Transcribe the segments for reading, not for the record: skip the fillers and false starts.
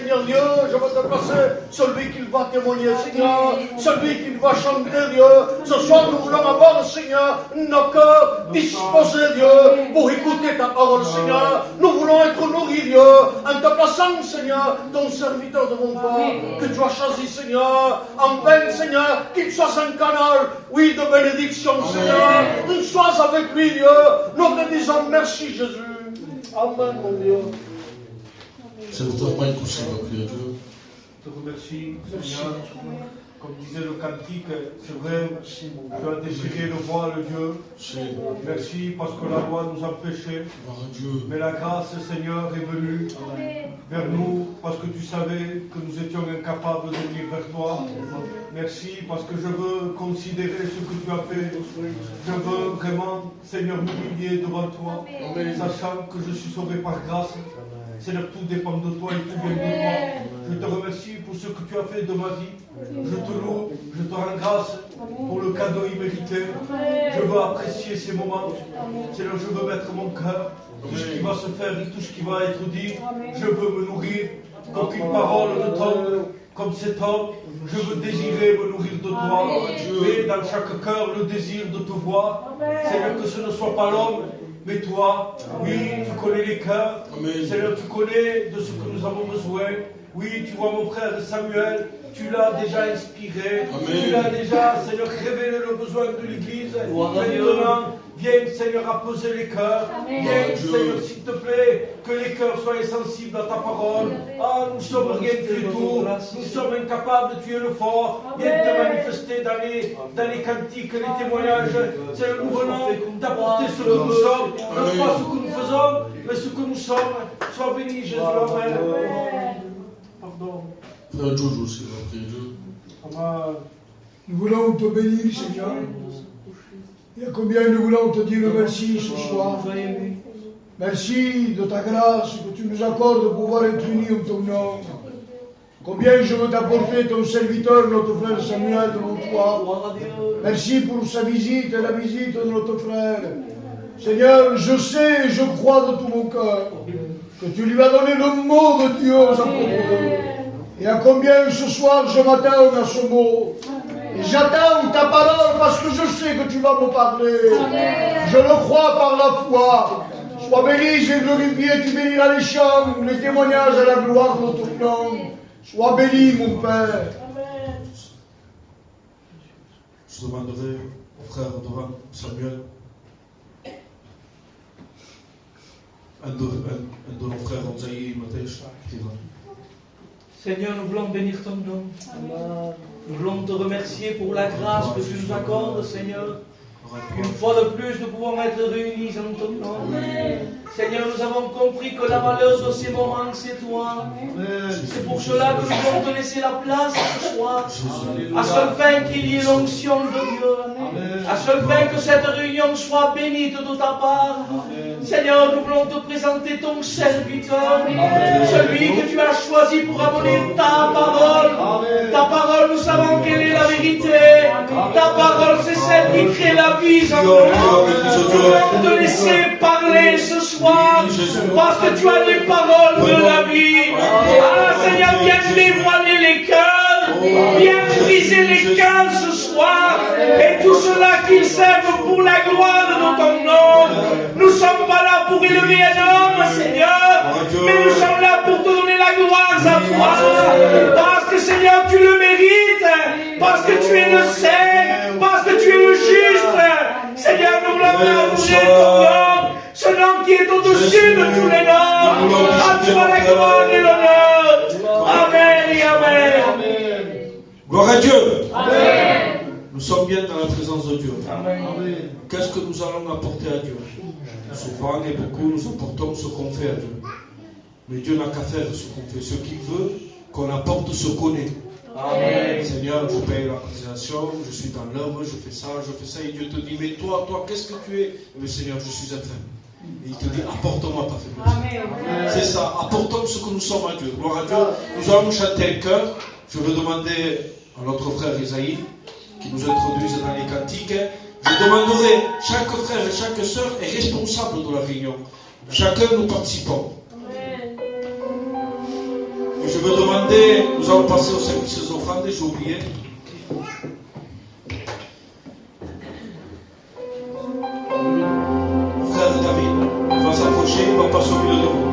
Seigneur Dieu, je veux te placer celui qui va témoigner, Seigneur, celui qui va chanter, Dieu. Ce soir, nous voulons avoir, Seigneur, nos cœurs disposés, Dieu, pour écouter ta parole, Seigneur. Nous voulons être nourris, Dieu, en te plaçant, Seigneur, ton serviteur devant toi, que tu as choisi, Seigneur, en vain, Seigneur, qu'il soit un canal, oui, de bénédiction, Seigneur. Nous sois avec lui, Dieu. Nous te disons merci, Jésus. Amen, mon Dieu. C'est le temps de coucher, Dieu. Je te remercie, Seigneur. Comme disait le cantique, c'est vrai, tu as déchiré le voile, Dieu. Merci parce que la loi nous empêchait. Mais la grâce, Seigneur, est venue vers nous parce que tu savais que nous étions incapables de venir vers toi. Merci parce que je veux considérer ce que tu as fait. Je veux vraiment, Seigneur, m'humilier devant toi, sachant que je suis sauvé par grâce. Seigneur, tout dépend de toi et tout vient de toi. Je te remercie pour ce que tu as fait de ma vie. Je te loue, je te rends grâce pour le cadeau immérité. Je veux apprécier ces moments. Seigneur, je veux mettre mon cœur. Tout ce qui va se faire et tout ce qui va être dit, je veux me nourrir. Qu'aucune parole ne tombe comme cet homme. Je veux désirer me nourrir de toi. Mais dans chaque cœur, le désir de te voir. Seigneur, que ce ne soit pas l'homme, mais toi, oui, tu connais les cœurs. Seigneur, tu connais de ce que nous avons besoin. Oui, tu vois mon frère Samuel, tu l'as déjà inspiré. Tu l'as déjà, Seigneur, révélé le besoin de l'Église. Maintenant, viens, Seigneur, apposer les cœurs. Viens, Seigneur, s'il te plaît, que les cœurs soient sensibles à ta parole. Ah, nous sommes rien du tout. Nous sommes incapables, tu es le fort. Viens te manifester dans les cantiques, les témoignages. Seigneur, nous venons d'apporter ce que nous sommes. Non pas ce que nous faisons, mais ce que nous sommes. Sois béni, Jésus. Amen. Pardon. Frère Jojo, s'il vous plaît, Dieu. Nous voulons te bénir, Seigneur. Et à combien nous voulons te dire merci ce soir. Merci de ta grâce que tu nous accordes de pouvoir être unis en ton nom. Combien je veux t'apporter ton serviteur, notre frère Samuel, devant toi. Merci pour sa visite et la visite de notre frère. Seigneur, je sais et je crois de tout mon cœur que tu lui as donné le mot de Dieu à porter. Et à combien ce soir je m'attends à ce mot. Et j'attends ta parole parce que je sais que tu vas me parler. Je le crois par la foi. Sois béni et glorifié, tu béniras les chants, les témoignages à la gloire de ton nom. Sois béni, mon Père. Je demanderai au frère devant Samuel, un de nos frères, Onzaï Matesh, qui va. Seigneur, nous voulons bénir ton nom. Nous voulons te remercier pour la grâce que tu nous accordes, Seigneur. Une fois de plus, nous pouvons être réunis en ton nom. Seigneur, nous avons compris que la valeur de ces moments, c'est toi. C'est pour cela que nous voulons te laisser la place ce soir. À seule fin qu'il y ait l'onction de Dieu. À seule fin que cette réunion soit bénie de ta part. Seigneur, nous voulons te présenter ton serviteur. Celui que tu as choisi pour amener ta parole. Ta parole, nous savons quelle est la vérité. Ta parole, c'est celle qui crée la vie en nous. Nous voulons te laisser parler ce soir. Parce que tu as les paroles de la vie. Ah, Seigneur, viens dévoiler les cœurs. Viens briser les cœurs ce soir. Et tout cela qu'il serve pour la gloire de ton nom. Nous ne sommes pas là pour élever un homme, Seigneur. Mais nous sommes là pour te donner la gloire à toi. Parce que, Seigneur, tu le mérites. Parce que tu es le Saint. Parce que tu es le juste. Seigneur, nous voulons adorer ton nom. Ce nom qui est au-dessus de tous les noms. À toi la gloire et l'honneur. Amen et amen. Gloire à Dieu. Amen. Nous sommes bien dans la présence de Dieu. Amen. Qu'est-ce que nous allons apporter à Dieu? Souvent et beaucoup, nous apportons ce qu'on fait à Dieu. Mais Dieu n'a qu'à faire ce qu'on fait. Ce qu'il veut qu'on apporte ce qu'on est. Amen. Seigneur, je paye la cotisation, je suis dans l'œuvre, je fais ça, et Dieu te dit, mais toi, qu'est-ce que tu es? Mais Seigneur, je suis un frère. Et il te dit, apporte-moi ta faiblesse. C'est ça, apportons ce que nous sommes à Dieu. Gloire à Dieu. Nous allons chanter un chœur. Je veux demander à notre frère Isaïe, qui nous introduise dans les cantiques. Je demanderai, chaque frère et chaque sœur est responsable de la réunion. Chacun nous participons. Et je veux demander, nous allons passer au service des offrandes, j'ai oublié. Frère David va s'approcher, il va passer au milieu de vous.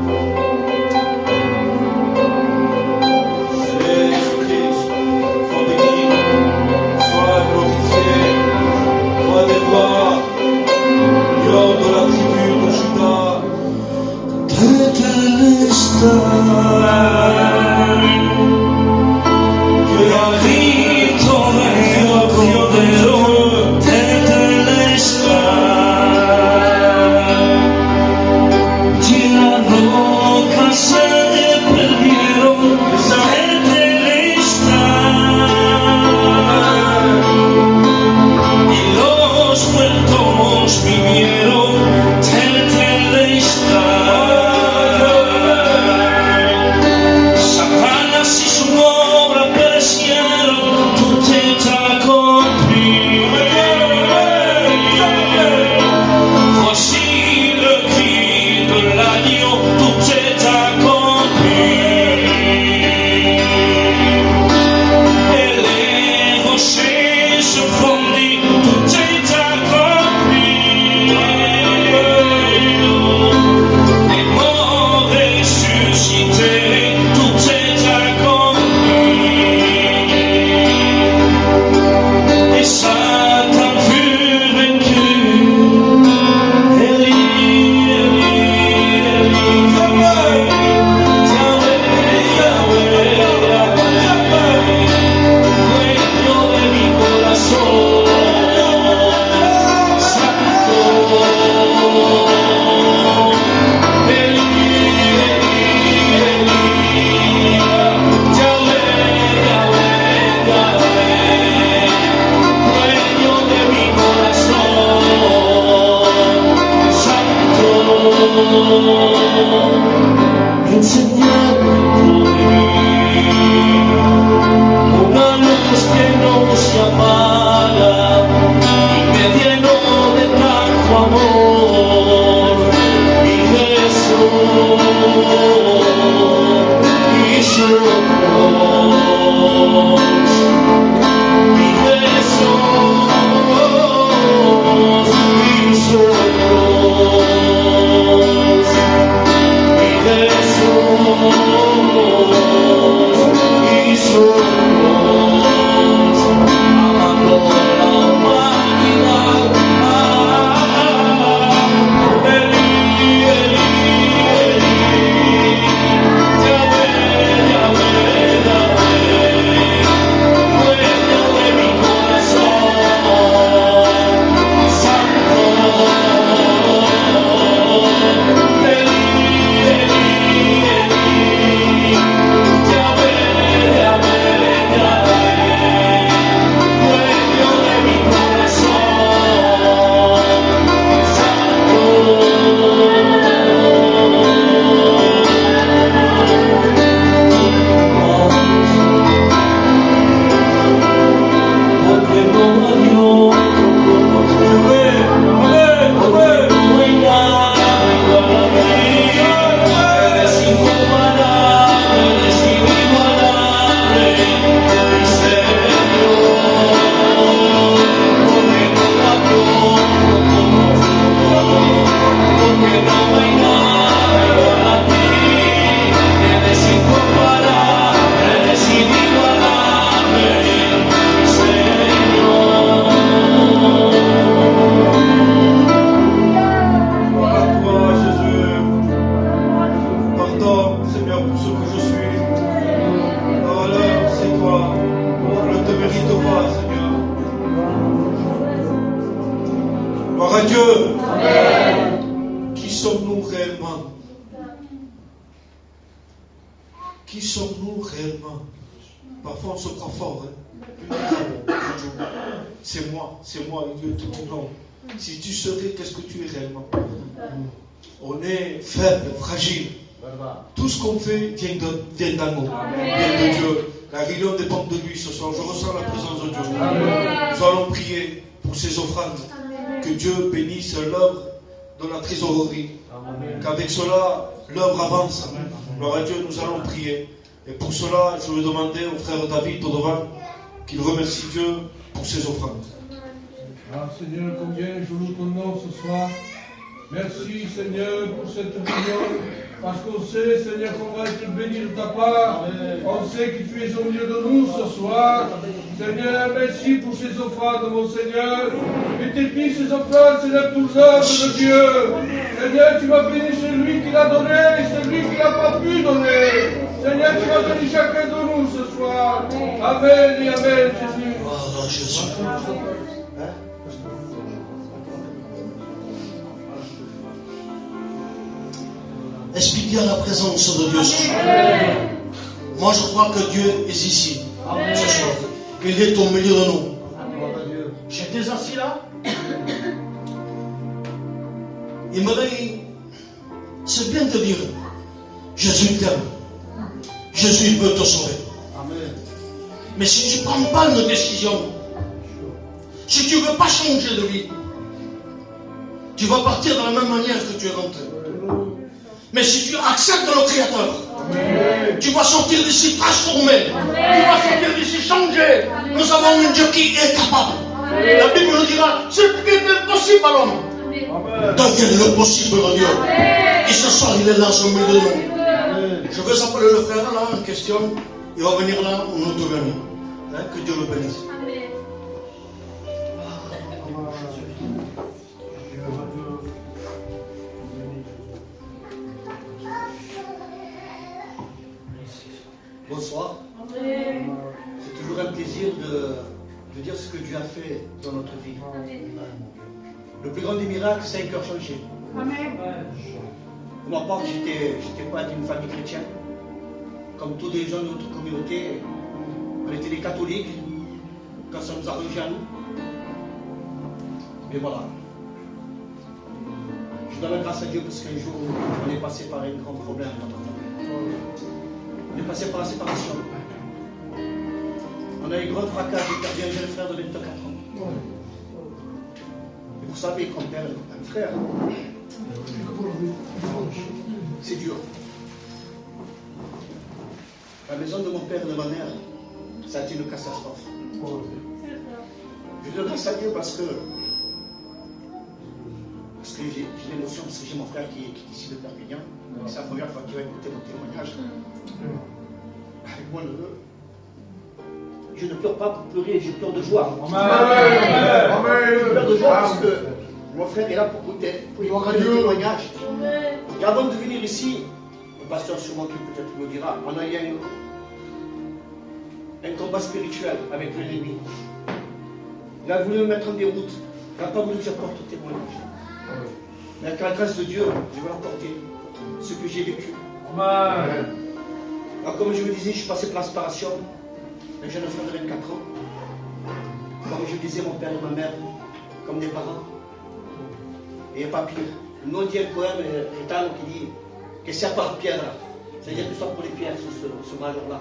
Jésus-Christ, sois béni, sois glorifié, roi des rois, lion de la tribu de Juda. Que arrive ton règne, Cordero, Tetelestai. Tirano, casa e perdieron, Tetelestai. Y los muertos vivieron, Tetelestai. Satanás y su obra perecieron, tout est accompli. Voici le cri de l'agneau, tout est accompli. Et les rochers se fondent, tout est accompli. Les morts ressuscités, tout est accompli. Et Satan fut vaincu. Eli, Eli, Eli, Yahweh, Yahweh, Yahweh, dueño de mi corazón, Santo. Eli, Eli, Eli, Yahweh, Yahweh, Yahweh, dueño de mi corazón, Santo. Enséñame por vivir una luz que no se apaga y me lleno de tanto amor, mi Jesús, y su cruz, mi Jesús, y su cruz, mi Jesús, y su cruz, amando la humanidad. Eli, Eli, Eli, Yahweh, Yahweh, Yahweh, dueño de mi corazón, Santo. Eli, Eli, Eli, Yahweh, Yahweh, Yahweh, dueño de mi corazón, Santo. Porque no hay otro como tú, porque no hay nada igual a ti. Eres incomparable, eres inigualable, mi Señor. Porque no hay otro como tú, porque no hay nada igual a ti. Eres incomparable, eres inigualable, mi Señor. Gloire à toi, Jésus. Pardon, Seigneur, pour ce que je suis. Alors, c'est toi. Je ne te mérite pas, Seigneur. Gloire à Dieu. Qui sommes-nous réellement? Qui sommes-nous réellement? Parfois on se croit fort. C'est moi, Dieu te dit non. Si tu serais, qu'est-ce que tu es réellement? On est faible, fragile. Tout ce qu'on fait vient d'en nous, vient de Dieu. La réunion dépend de lui ce soir. Je ressens la présence de Dieu. Nous allons prier pour ces offrandes. Que Dieu bénisse l'œuvre de la trésorerie. Qu'avec cela, l'œuvre avance. Gloire à Dieu, nous allons prier. Et pour cela, je veux demander au frère David, au devant, qu'il remercie Dieu pour ses offrandes. Ah Seigneur, combien je loue ton nom ce soir. Merci Seigneur pour cette réunion, parce qu'on sait Seigneur qu'on va être béni de ta part. On sait que tu es au milieu de nous ce soir. Seigneur, merci pour ces offrandes mon Seigneur. Multiplie ces offrandes Seigneur pour l'œuvre de Dieu. Seigneur, tu vas bénir celui qui l'a donné et celui qui n'a pas pu donner. Seigneur, tu vas bénir chacun de nous ce soir. Amen et Amen Jésus. Oh Jésus. Est-ce qu'il y a la présence de Dieu ce soir? Moi je crois que Dieu est ici ce soir. Il est au milieu de nous. J'étais assis là. Il me dit, c'est bien de dire, Jésus t'aime. Jésus veut te sauver. Amen. Mais si tu ne prends pas une décision, si tu ne veux pas changer de vie, tu vas partir de la même manière que tu es rentré. Mais si tu acceptes le Créateur, tu vas sortir d'ici transformé. Tu vas sortir d'ici changé. Nous avons un Dieu qui est capable. La Bible nous dira, ce qui est impossible à l'homme, donc il est le possible de Dieu. Et ce soir, il est là au milieu de nous. Je veux appeler le frère là en question. Il va venir là où nous devons venir. Que Dieu le bénisse. Bonsoir. C'est toujours un plaisir de dire ce que Dieu a fait dans notre vie. Le plus grand des miracles, c'est un cœur changé. Pour ma part, j'étais pas d'une famille chrétienne. Comme tous les gens de notre communauté, on était des catholiques quand ça nous arrangeait à nous. Mais voilà. Je donne grâce à Dieu parce qu'un jour, on est passé par un grand problème dans notre famille. On est passé par la séparation. On a eu un grand fracas, j'ai perdu un jeune frère de 24 ans. Et vous savez, quand on perd un frère, c'est dur. La maison de mon père et de ma mère, ça a été une catastrophe. Je donne grâce à Dieu parce que j'ai l'émotion, parce que j'ai mon frère qui est ici de Perpignan. C'est la première fois qu'il va écouter mon témoignage. Avec mon neveu. Je ne pleure pas pour pleurer, je pleure de joie. Je pleure de joie parce que mon frère est là pour écouter le témoignage. Et avant de venir ici, le pasteur sûrement qui peut-être me dira, on a eu un combat spirituel avec l'ennemi. Il a voulu me mettre en déroute. Il n'a pas voulu que j'apporte le témoignage. Mais avec la grâce de Dieu, je vais apporter ce que j'ai vécu. Alors, comme je vous disais, je suis passé par la séparation. Un jeune frère de 24 ans. Comme je disais, mon père et ma mère, comme des parents. Et il n'y a pas pire. Nous, on dit un poème, Ethan, qui dit que c'est par pierre. C'est-à-dire que ce soit pour les pierres, ce malheur-là.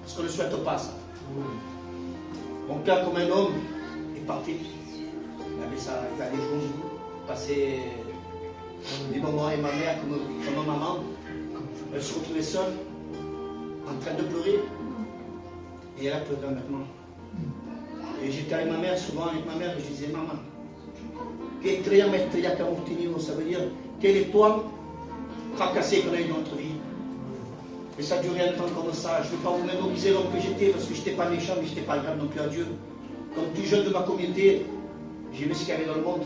Parce qu'on ne souhaite pas ça. Mon père, comme un homme, est parti. Il avait ça, il allait jouer, passer des moments et ma mère, comme ma maman, elle se retrouvait seule, en train de pleurer. Et elle a pleuré maintenant. Et j'étais avec ma mère, souvent avec ma mère, et je disais, maman, ça veut dire quelle étoile fracassée qu'on a eu dans notre vie. Et ça a duré un temps comme ça. Je ne veux pas vous mémoriser l'homme que j'étais, parce que je n'étais pas méchant, mais je n'étais pas grave non plus à Dieu. Comme tout jeune de ma communauté, j'ai vu ce qu'il y avait dans le monde.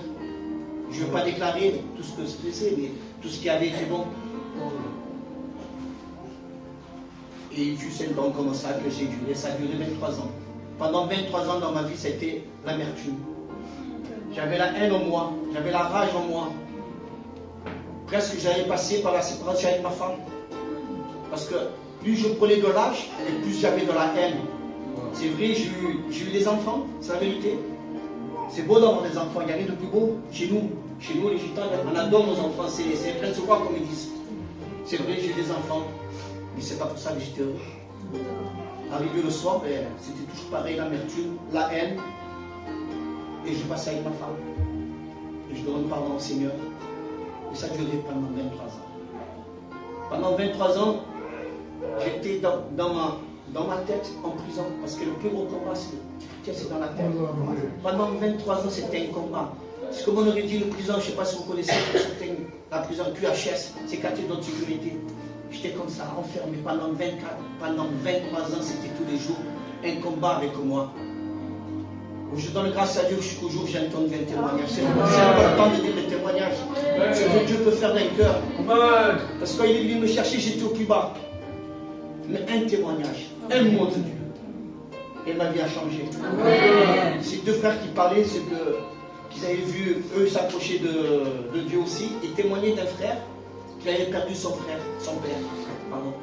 Je ne veux pas déclarer tout ce que je faisais, mais tout ce qui avait été bon. Et il fut un don comme ça que j'ai duré. Ça a duré 23 ans. Pendant 23 ans dans ma vie, c'était l'amertume. J'avais la haine en moi, j'avais la rage en moi. Presque j'allais passer par la séparation avec ma femme. Parce que plus je prenais de l'âge, et plus j'avais de la haine. C'est vrai, j'ai eu des enfants, c'est la vérité. C'est beau d'avoir des enfants, il n'y a rien de plus beau chez nous. Chez nous, les gitans, on adore nos enfants, c'est un prince roi comme ils disent. C'est vrai, j'ai eu des enfants, mais c'est pas pour ça que j'étais heureux. Arrivé le soir, c'était toujours pareil, l'amertume, la haine. Et je passais avec ma femme. Et je demande pardon au Seigneur. Et ça a duré pendant 23 ans. Pendant 23 ans, J'étais dans ma tête en prison, parce que le plus gros combat, c'est dans la tête. Pendant 23 ans, c'était un combat. C'est comme on aurait dit le prison, je ne sais pas si vous connaissez, la prison QHS, c'est quartier de sécurité. J'étais comme ça, enfermé pendant 23 ans, c'était tous les jours un combat avec moi. Je donne grâce à Dieu que jusqu'au jour où j'entends un témoignage. C'est important de dire le témoignage. Ce que Dieu peut faire dans le cœur. Parce que quand il est venu me chercher, j'étais au plus bas. Mais un témoignage, un mot de Dieu. Et ma vie a changé. Ces deux frères qui parlaient, c'est qu'ils avaient vu eux s'approcher de Dieu aussi et témoigner d'un frère qui avait perdu son père, pardon.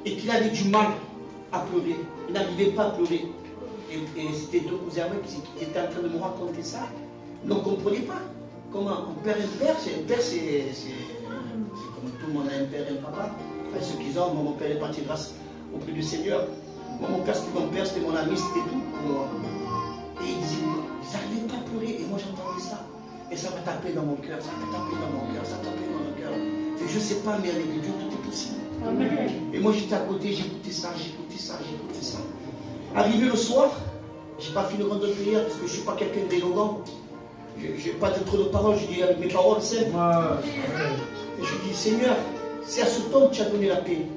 Et qu'il avait du mal à pleurer. Il n'arrivait pas à pleurer. Et c'était deux cousins qui étaient en train de me raconter ça. Ils ne comprenaient pas. Comment on perd un père, c'est comme tout le monde a un père et un papa. Enfin, ceux qu'ils ont, moi, mon père est parti grâce auprès du Seigneur. Moi, mon père, c'était mon ami, c'était tout pour moi. Et ils n'arrivaient pas à pleurer. Et moi, j'entendais ça. Et ça m'a tapé dans mon cœur, ça m'a tapé dans mon cœur, ça m'a tapé dans mon cœur. Et je ne sais pas, mais avec Dieu, tout est possible. Amen. Et moi, j'étais à côté, j'écoutais ça. Arrivé le soir, je n'ai pas fini le rang de prière parce que je ne suis pas quelqu'un d'élégant. Je n'ai pas de trop de paroles, je dis avec mes paroles simples. Et je dis, Seigneur, c'est à ce temps que tu as donné la paix.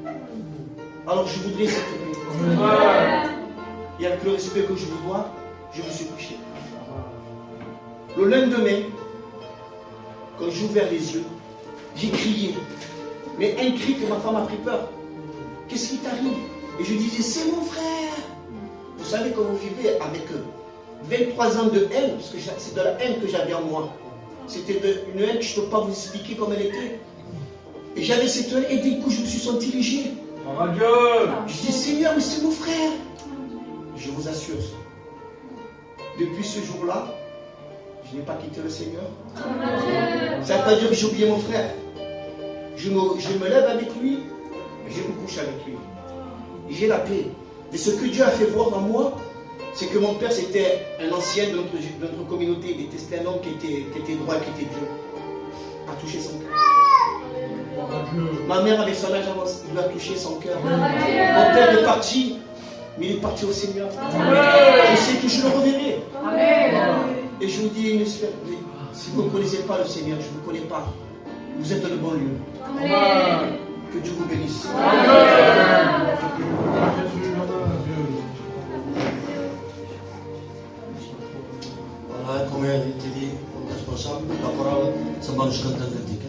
Alors je voudrais cette paix. Et avec le respect que je vous dois, je me suis couché. Le lendemain, quand j'ai ouvert les yeux, j'ai crié. Mais un cri que ma femme a pris peur. Qu'est-ce qui t'arrive? Et je disais, c'est mon frère. Vous savez, quand vous vivez avec 23 ans de haine, parce que c'est de la haine que j'avais en moi. C'était une haine que je ne peux pas vous expliquer comment elle était. Et j'avais cette haine, et d'un coup, je me suis senti léger. Je dis, Seigneur, mais c'est mon frère. Je vous assure, depuis ce jour-là, je n'ai pas quitté le Seigneur. Ça ne veut pas dire que j'ai oublié mon frère. Je me lève avec lui, et je me couche avec lui. J'ai la paix. Et ce que Dieu a fait voir en moi, c'est que mon père, c'était un ancien de notre communauté. C'était un homme qui était droit, qui était Dieu. A touché son cœur. Ma mère, avec son âge avancé, il lui a touché son cœur. Mon père est parti, mais il est parti au Seigneur. Je sais que je le reverrai. Et je vous dis, si vous ne connaissez pas le Seigneur, je ne vous connais pas. Vous êtes dans le bon lieu. Que Dieu vous bénisse. Voilà, comme il a été dit, responsable, la parole, ça va jusqu'à l'Atlantique.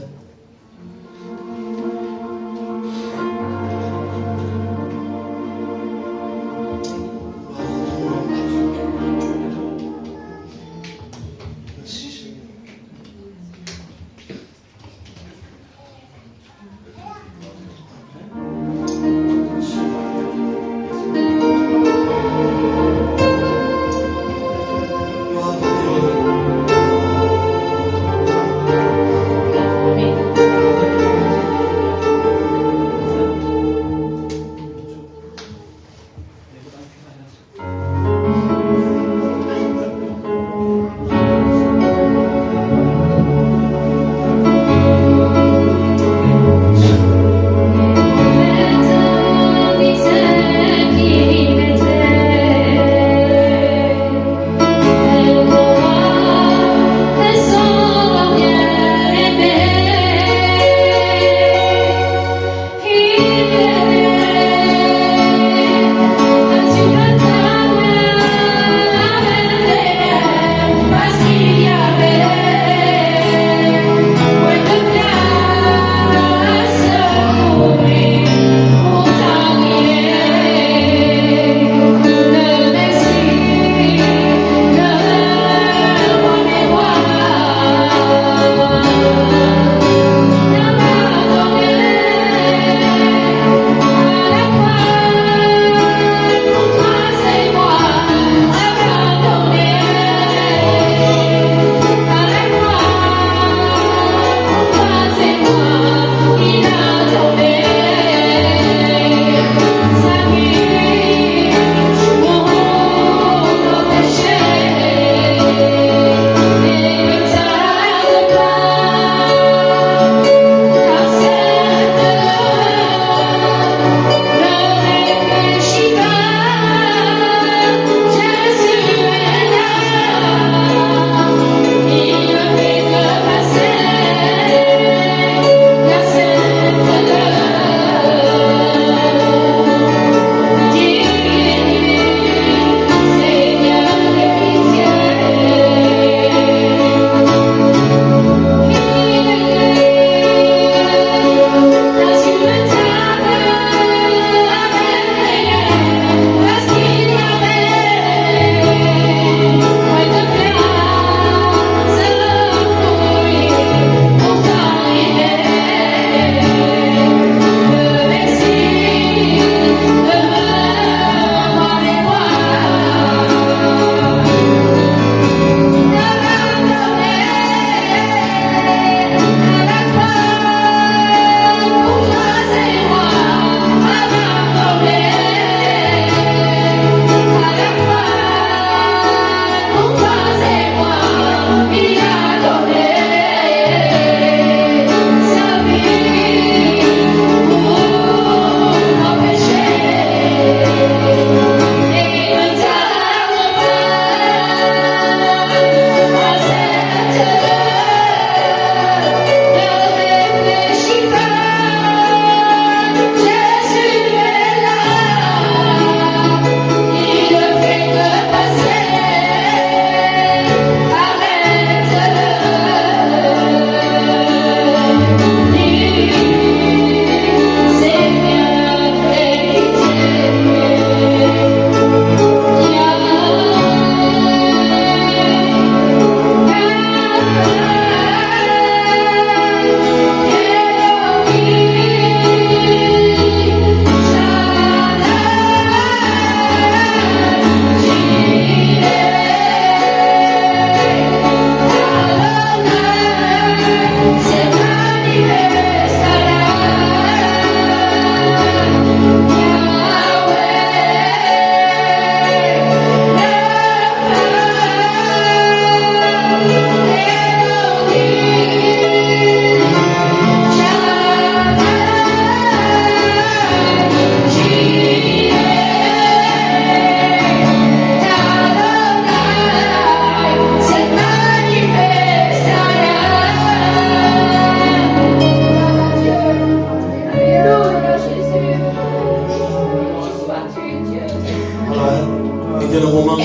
vient le moment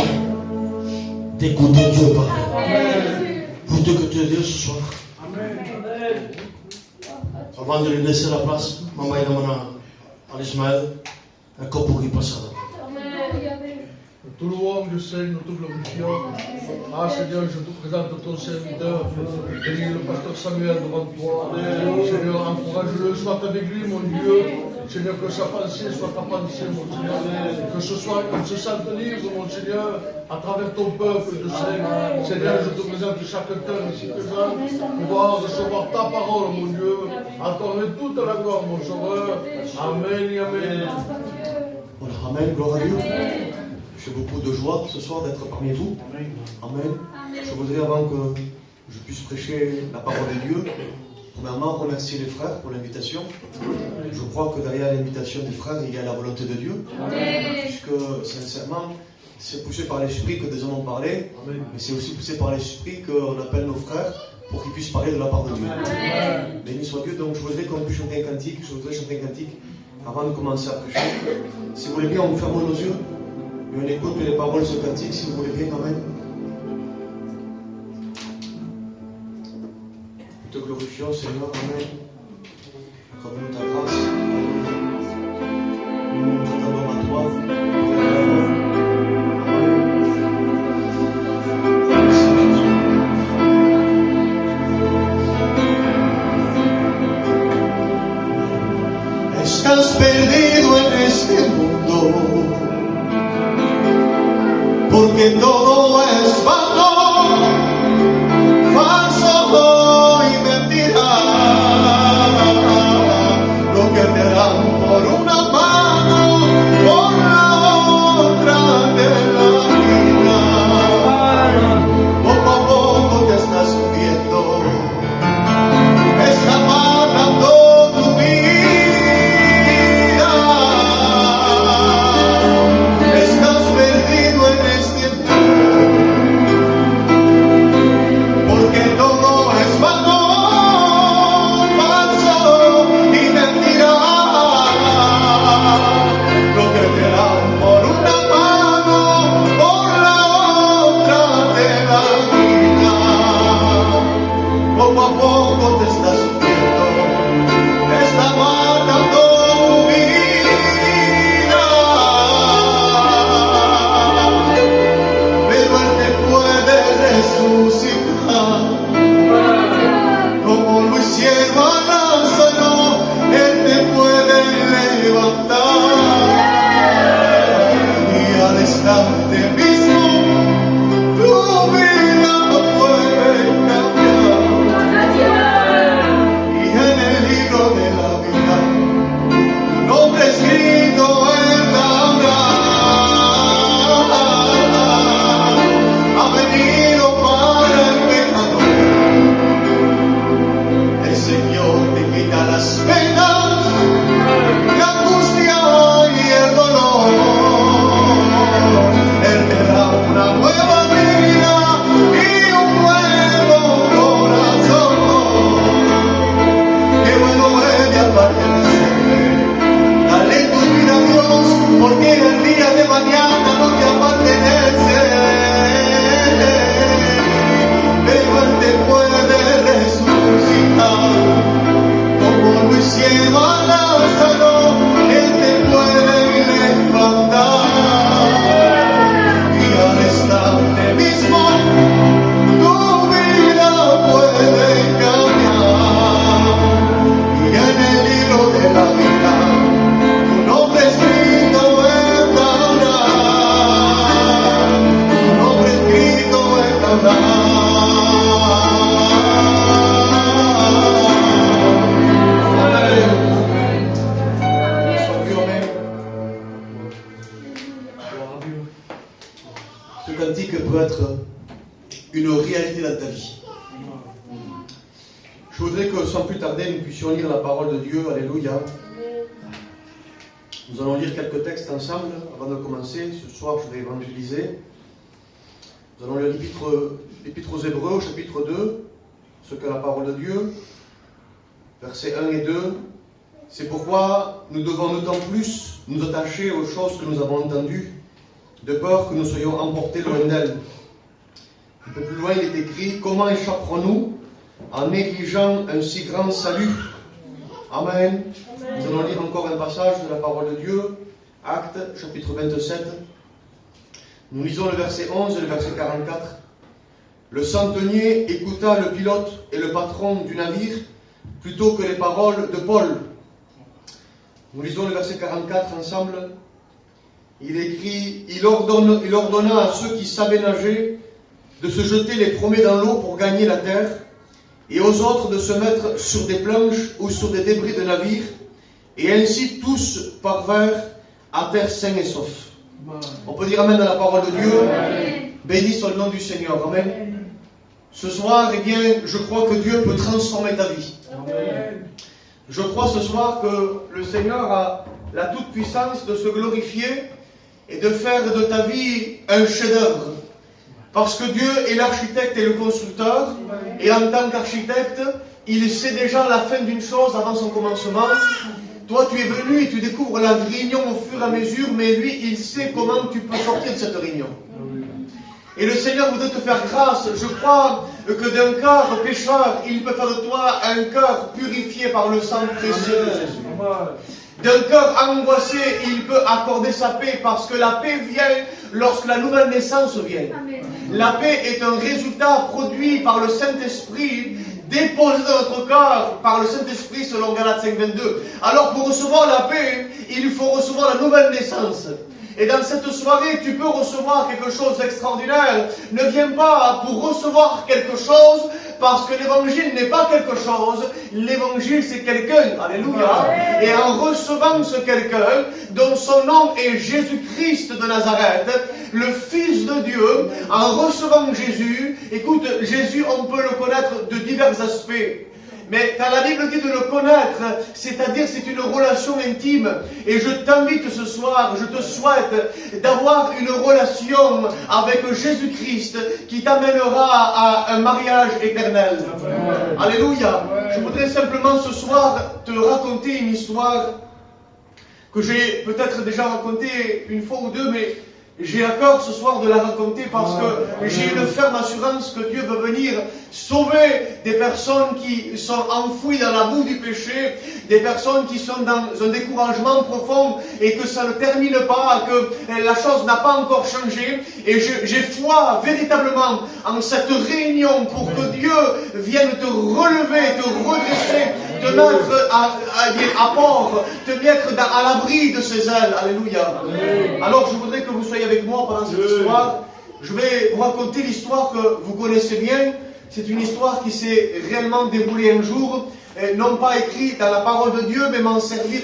d'écouter Dieu parler. Vous t'écoutez Dieu ce soir. Avant de lui laisser la place, maman et maman à l'Ismaël, un corps pour qu'il passe à Tout louange, Dieu Seigneur, nous te glorifions. Ah Seigneur, je te présente ton serviteur, bénis le pasteur Samuel devant toi. Seigneur, encourage-le, sois avec lui, mon Dieu. Seigneur, que sa pensée soit ta pensée, mon Seigneur. Que ce soit, qu'on se sente libre, mon Seigneur, à travers ton peuple, Dieu Seigneur. Seigneur, je te présente chaque cœur ici présent, pouvoir recevoir ta parole, mon Dieu. Accorde toute la gloire, mon Sauveur. Amen et Amen. Voilà, Amen, gloire à Dieu. J'ai beaucoup de joie ce soir d'être parmi vous. Amen. Je voudrais, avant que je puisse prêcher la parole de Dieu, premièrement remercier les frères pour l'invitation. Je crois que derrière l'invitation des frères, il y a la volonté de Dieu. Puisque, sincèrement, c'est poussé par l'Esprit que des hommes ont parlé, mais c'est aussi poussé par l'Esprit qu'on appelle nos frères pour qu'ils puissent parler de la part de Dieu. Béni soit Dieu. Donc je voudrais qu'on puisse chanter un cantique. Je voudrais chanter un cantique avant de commencer à prêcher. Si vous voulez bien, on ferme nos yeux. Et on écoute les paroles de ce cantique, si vous voulez bien quand même. Nous te glorifions, Seigneur, Amen. Accorde-nous ta grâce. Nous nous attendons à toi. Estás perdido en este mundo, porque todo es vano, falso y mentira. Lo que te dan por una mano, por la otra te la quitan. Poco a poco te estás hundiendo, está matando tu vida. Estás perdido en este mundo, porque todo es vano, falso y mentira. Lo que te dan por una mano, por la otra te la quitan. Poco a poco te estás hundiendo, te está matando tu vida. Pero Él te puede resucitar, como lo hicieron a Lázaro. Él te puede levantar, y al instante mismo tu vida puede cambiar. Y en el libro de la vida, tu nombre escrito en la obra, ha venido para el pecador. El Señor te quita las penas, la angustia y el dolor. Él te da una nueva vida y un nuevo corazón. Qué bueno es de apartecerle. Dale tu vida a Dios, porque el día de mañana no te apartenece. Pero Él te puede resucitar, como lo hicieron a Lázaro. Él te puede levantar, y al instante mismo tu vida puede cambiar. Y en el libro de la vida, tu nombre escrito estará, tu nombre escrito estará. Ce cantique peut être une réalité dans ta vie. Je voudrais que sans plus tarder, nous puissions lire la parole de Dieu. Alléluia. Nous allons lire quelques textes ensemble avant de commencer. Ce soir, je vais évangéliser. Nous allons lire l'Épître aux Hébreux, au chapitre 2, ce que la parole de Dieu, versets 1 et 2. C'est pourquoi nous devons d'autant plus nous attacher aux choses que nous avons entendues, de peur que nous soyons emportés loin d'elle. Un peu plus loin, il est écrit: comment échapperons-nous en négligeant un si grand salut? Amen. Nous allons lire encore un passage de la parole de Dieu, Actes, chapitre 27. Nous lisons le verset 11 et le verset 44. Le centenier écouta le pilote et le patron du navire plutôt que les paroles de Paul. Nous lisons le verset 44 ensemble. Il écrit: il ordonna à ceux qui savaient nager de se jeter les premiers dans l'eau pour gagner la terre, et aux autres de se mettre sur des planches ou sur des débris de navire, et ainsi tous parvinrent à terre sains et saufs. On peut dire amen à la parole de Dieu. Amen. Béni soit le nom du Seigneur. Amen. Ce soir, eh bien, je crois que Dieu peut transformer ta vie. Amen. Je crois ce soir que le Seigneur a la toute puissance de se glorifier et de faire de ta vie un chef-d'œuvre. Parce que Dieu est l'architecte et le constructeur, et en tant qu'architecte, il sait déjà la fin d'une chose avant son commencement. Toi, tu es venu et tu découvres la réunion au fur et à mesure, mais lui, il sait comment tu peux sortir de cette réunion. Et le Seigneur voudrait te faire grâce. Je crois que d'un cœur pécheur, il peut faire de toi un cœur purifié par le sang précieux de Jésus. D'un cœur angoissé, il peut accorder sa paix, parce que la paix vient lorsque la nouvelle naissance vient. Amen. La paix est un résultat produit par le Saint-Esprit, déposé dans notre cœur par le Saint-Esprit selon Galates 5:22. Alors pour recevoir la paix, il faut recevoir la nouvelle naissance. Et dans cette soirée, tu peux recevoir quelque chose d'extraordinaire. Ne viens pas pour recevoir quelque chose, parce que l'évangile n'est pas quelque chose. L'évangile, c'est quelqu'un. Alléluia. Et en recevant ce quelqu'un, dont son nom est Jésus-Christ de Nazareth, le Fils de Dieu, en recevant Jésus, écoute, Jésus, on peut le connaître de divers aspects. Mais quand la Bible dit de le connaître, c'est-à-dire c'est une relation intime. Et je t'invite ce soir, je te souhaite d'avoir une relation avec Jésus-Christ qui t'amènera à un mariage éternel. Amen. Alléluia. Amen. Je voudrais simplement ce soir te raconter une histoire que j'ai peut-être déjà racontée une fois ou deux, mais j'ai à cœur ce soir de la raconter parce que j'ai une ferme assurance que Dieu veut venir sauver des personnes qui sont enfouies dans la boue du péché, des personnes qui sont dans un découragement profond et que ça ne termine pas, que la chose n'a pas encore changé. Et j'ai foi véritablement en cette réunion pour que Dieu vienne te relever, te redresser, te mettre à port, te mettre à l'abri de ses ailes. Alléluia. Alors je voudrais que vous soyez avec moi pendant cette histoire. Je vais vous raconter l'histoire que vous connaissez bien. C'est une histoire qui s'est réellement déroulée un jour, non pas écrite dans la parole de Dieu, mais m'en servir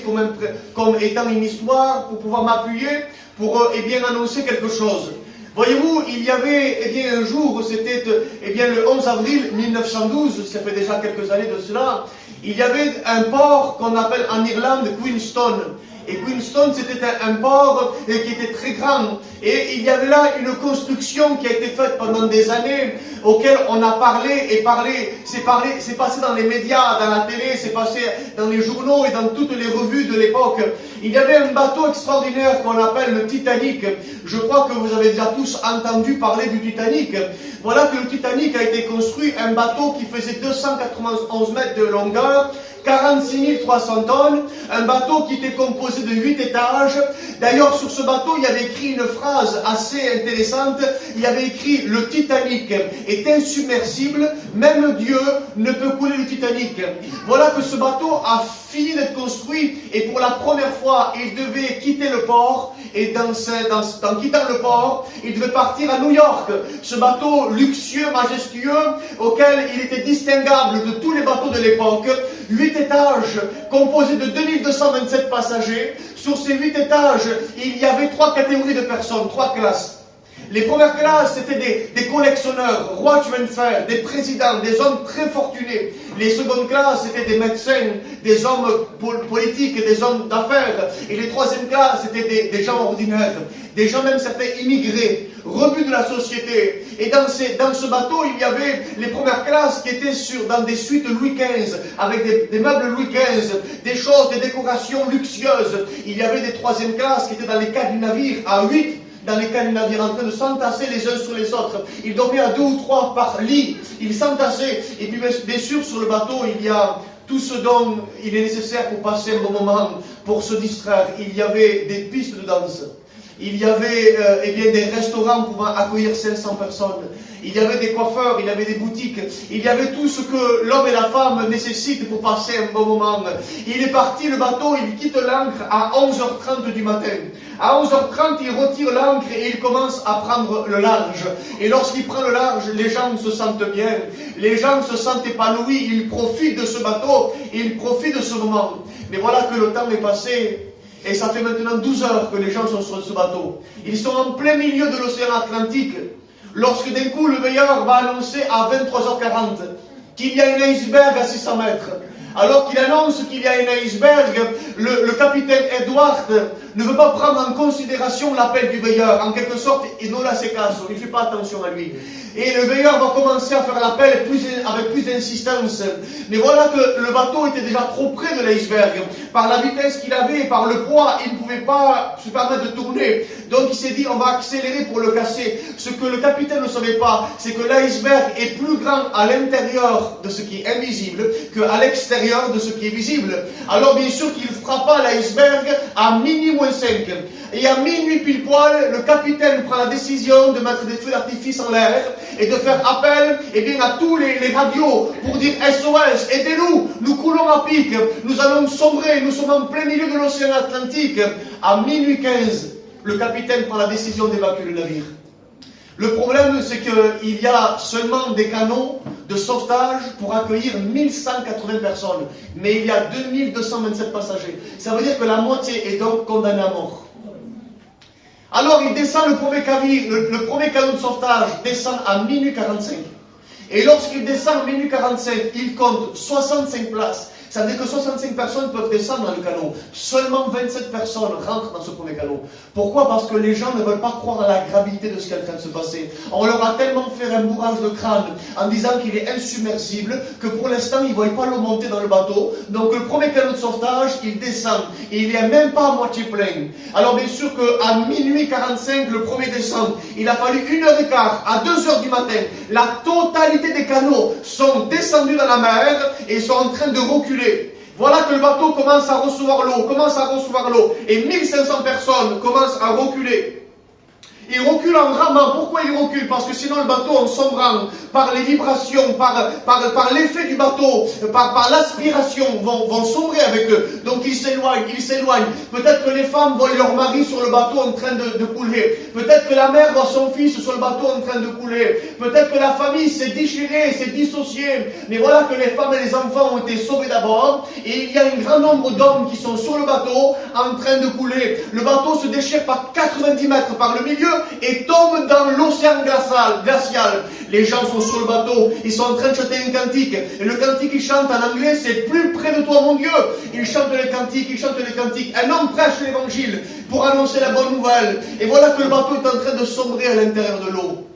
comme étant une histoire pour pouvoir m'appuyer, pour bien annoncer quelque chose. Voyez-vous, il y avait un jour, c'était le 11 avril 1912, ça fait déjà quelques années de cela, il y avait un port qu'on appelle en Irlande Queenstown. Et Queenstown, c'était un port qui était très grand. Et il y avait là une construction qui a été faite pendant des années, auquel on a parlé et parlé. C'est passé dans les médias, dans la télé, c'est passé dans les journaux et dans toutes les revues de l'époque. Il y avait un bateau extraordinaire qu'on appelle le Titanic. Je crois que vous avez déjà tous entendu parler du Titanic. Voilà que le Titanic a été construit, un bateau qui faisait 291 mètres de longueur, 46 300 tonnes, un bateau qui était composé de 8 étages. D'ailleurs, sur ce bateau, il y avait écrit une phrase assez intéressante. Il y avait écrit: le Titanic est insubmersible, même Dieu ne peut couler le Titanic. Voilà que ce bateau a fini d'être construit et pour la première fois, il devait quitter le port. Et dans quittant le port, il devait partir à New York. Ce bateau luxueux, majestueux, auquel il était distinguable de tous les bateaux de l'époque. 8 étages, composés de 2227 passagers. Sur ces 8 étages, il y avait 3 catégories de personnes, 3 classes. Les premières classes, c'était des collectionneurs, rois chemin de fer, des présidents, des hommes très fortunés. Les secondes classes, c'était des médecins, des hommes politiques, des hommes d'affaires. Et les troisièmes classes, c'était des gens ordinaires, des gens même certains immigrés, rebus de la société. Et dans ce bateau, il y avait les premières classes qui étaient dans des suites Louis XV, avec des meubles Louis XV, des choses, des décorations luxueuses. Il y avait des troisièmes classes qui étaient dans les cales du navire à 8. dans les cales du navire, en train de s'entasser les uns sur les autres. Ils dormaient à 2 ou 3 par lit, ils s'entassaient. Et puis bien sûr, sur le bateau, il y a tout ce dont il est nécessaire pour passer un bon moment, pour se distraire. Il y avait des pistes de danse. Il y avait des restaurants pouvant accueillir 500 personnes. Il y avait des coiffeurs, il y avait des boutiques. Il y avait tout ce que l'homme et la femme nécessitent pour passer un bon moment. Il est parti, le bateau, il quitte l'ancre à 11h30 du matin. À 11h30, il retire l'ancre et il commence à prendre le large. Et lorsqu'il prend le large, les gens se sentent bien. Les gens se sentent épanouis. Ils profitent de ce bateau. Ils profitent de ce moment. Mais voilà que le temps est passé. Et ça fait maintenant 12 heures que les gens sont sur ce bateau. Ils sont en plein milieu de l'océan Atlantique. Lorsque d'un coup, le veilleur va annoncer à 23h40 qu'il y a un iceberg à 600 mètres. Alors qu'il annonce qu'il y a un iceberg, le capitaine Edward ne veut pas prendre en considération l'appel du veilleur. En quelque sorte, il ne la caso, il ne fait pas attention à lui. Et le veilleur va commencer à faire l'appel avec plus d'insistance. Mais voilà que le bateau était déjà trop près de l'iceberg. Par la vitesse qu'il avait et par le poids, il ne pouvait pas se permettre de tourner. Donc il s'est dit, on va accélérer pour le casser. Ce que le capitaine ne savait pas, c'est que l'iceberg est plus grand à l'intérieur de ce qui est invisible qu'à l'extérieur de ce qui est visible. Alors bien sûr qu'il frappa l'iceberg à minuit moins 5. Et à minuit pile poil, le capitaine prend la décision de mettre des feux d'artifice en l'air et de faire appel à tous les radios pour dire SOS, aidez-nous, nous coulons à pic, nous allons sombrer, nous sommes en plein milieu de l'océan Atlantique. À minuit 15, le capitaine prend la décision d'évacuer le navire. Le problème, c'est qu'il y a seulement des canaux de sauvetage pour accueillir 1180 personnes, mais il y a 2227 passagers. Ça veut dire que la moitié est donc condamnée à mort. Alors il descend le premier canot de sauvetage descend à minuit 45. Et lorsqu'il descend à minuit 45, il compte 65 places. Ça veut dire que 65 personnes peuvent descendre dans le canot. Seulement 27 personnes rentrent dans ce premier canot. Pourquoi? Parce que les gens ne veulent pas croire à la gravité de ce qui est en train de se passer. On leur a tellement fait un bourrage de crâne en disant qu'il est insubmersible que pour l'instant, ils ne voient pas l'eau monter dans le bateau. Donc le premier canot de sauvetage, il descend. Et il n'est même pas à moitié plein. Alors bien sûr qu'à minuit 45, le premier descend. Il a fallu 1h15 à 2h du matin. La totalité des canots sont descendus dans la mer et sont en train de reculer. Voilà que le bateau commence à recevoir l'eau, et 1500 personnes commencent à reculer. Ils reculent en ramant. Pourquoi ils reculent? Parce que sinon le bateau, en sombrant, par les vibrations, par l'effet du bateau, par l'aspiration, vont sombrer avec eux. Donc ils s'éloignent. Peut-être que les femmes voient leur mari sur le bateau en train de couler. Peut-être que la mère voit son fils sur le bateau en train de couler. Peut-être que la famille s'est déchirée, s'est dissociée. Mais voilà que les femmes et les enfants ont été sauvés d'abord. Et il y a un grand nombre d'hommes qui sont sur le bateau en train de couler. Le bateau se déchire par 90 mètres par le milieu et tombe dans l'océan glacial. Les gens sont sur le bateau, ils sont en train de chanter un cantique. Et le cantique qu'ils chantent en anglais, c'est plus près de toi mon Dieu. Ils chantent les cantiques. Un homme prêche l'évangile pour annoncer la bonne nouvelle. Et voilà que le bateau est en train de sombrer à l'intérieur de l'eau.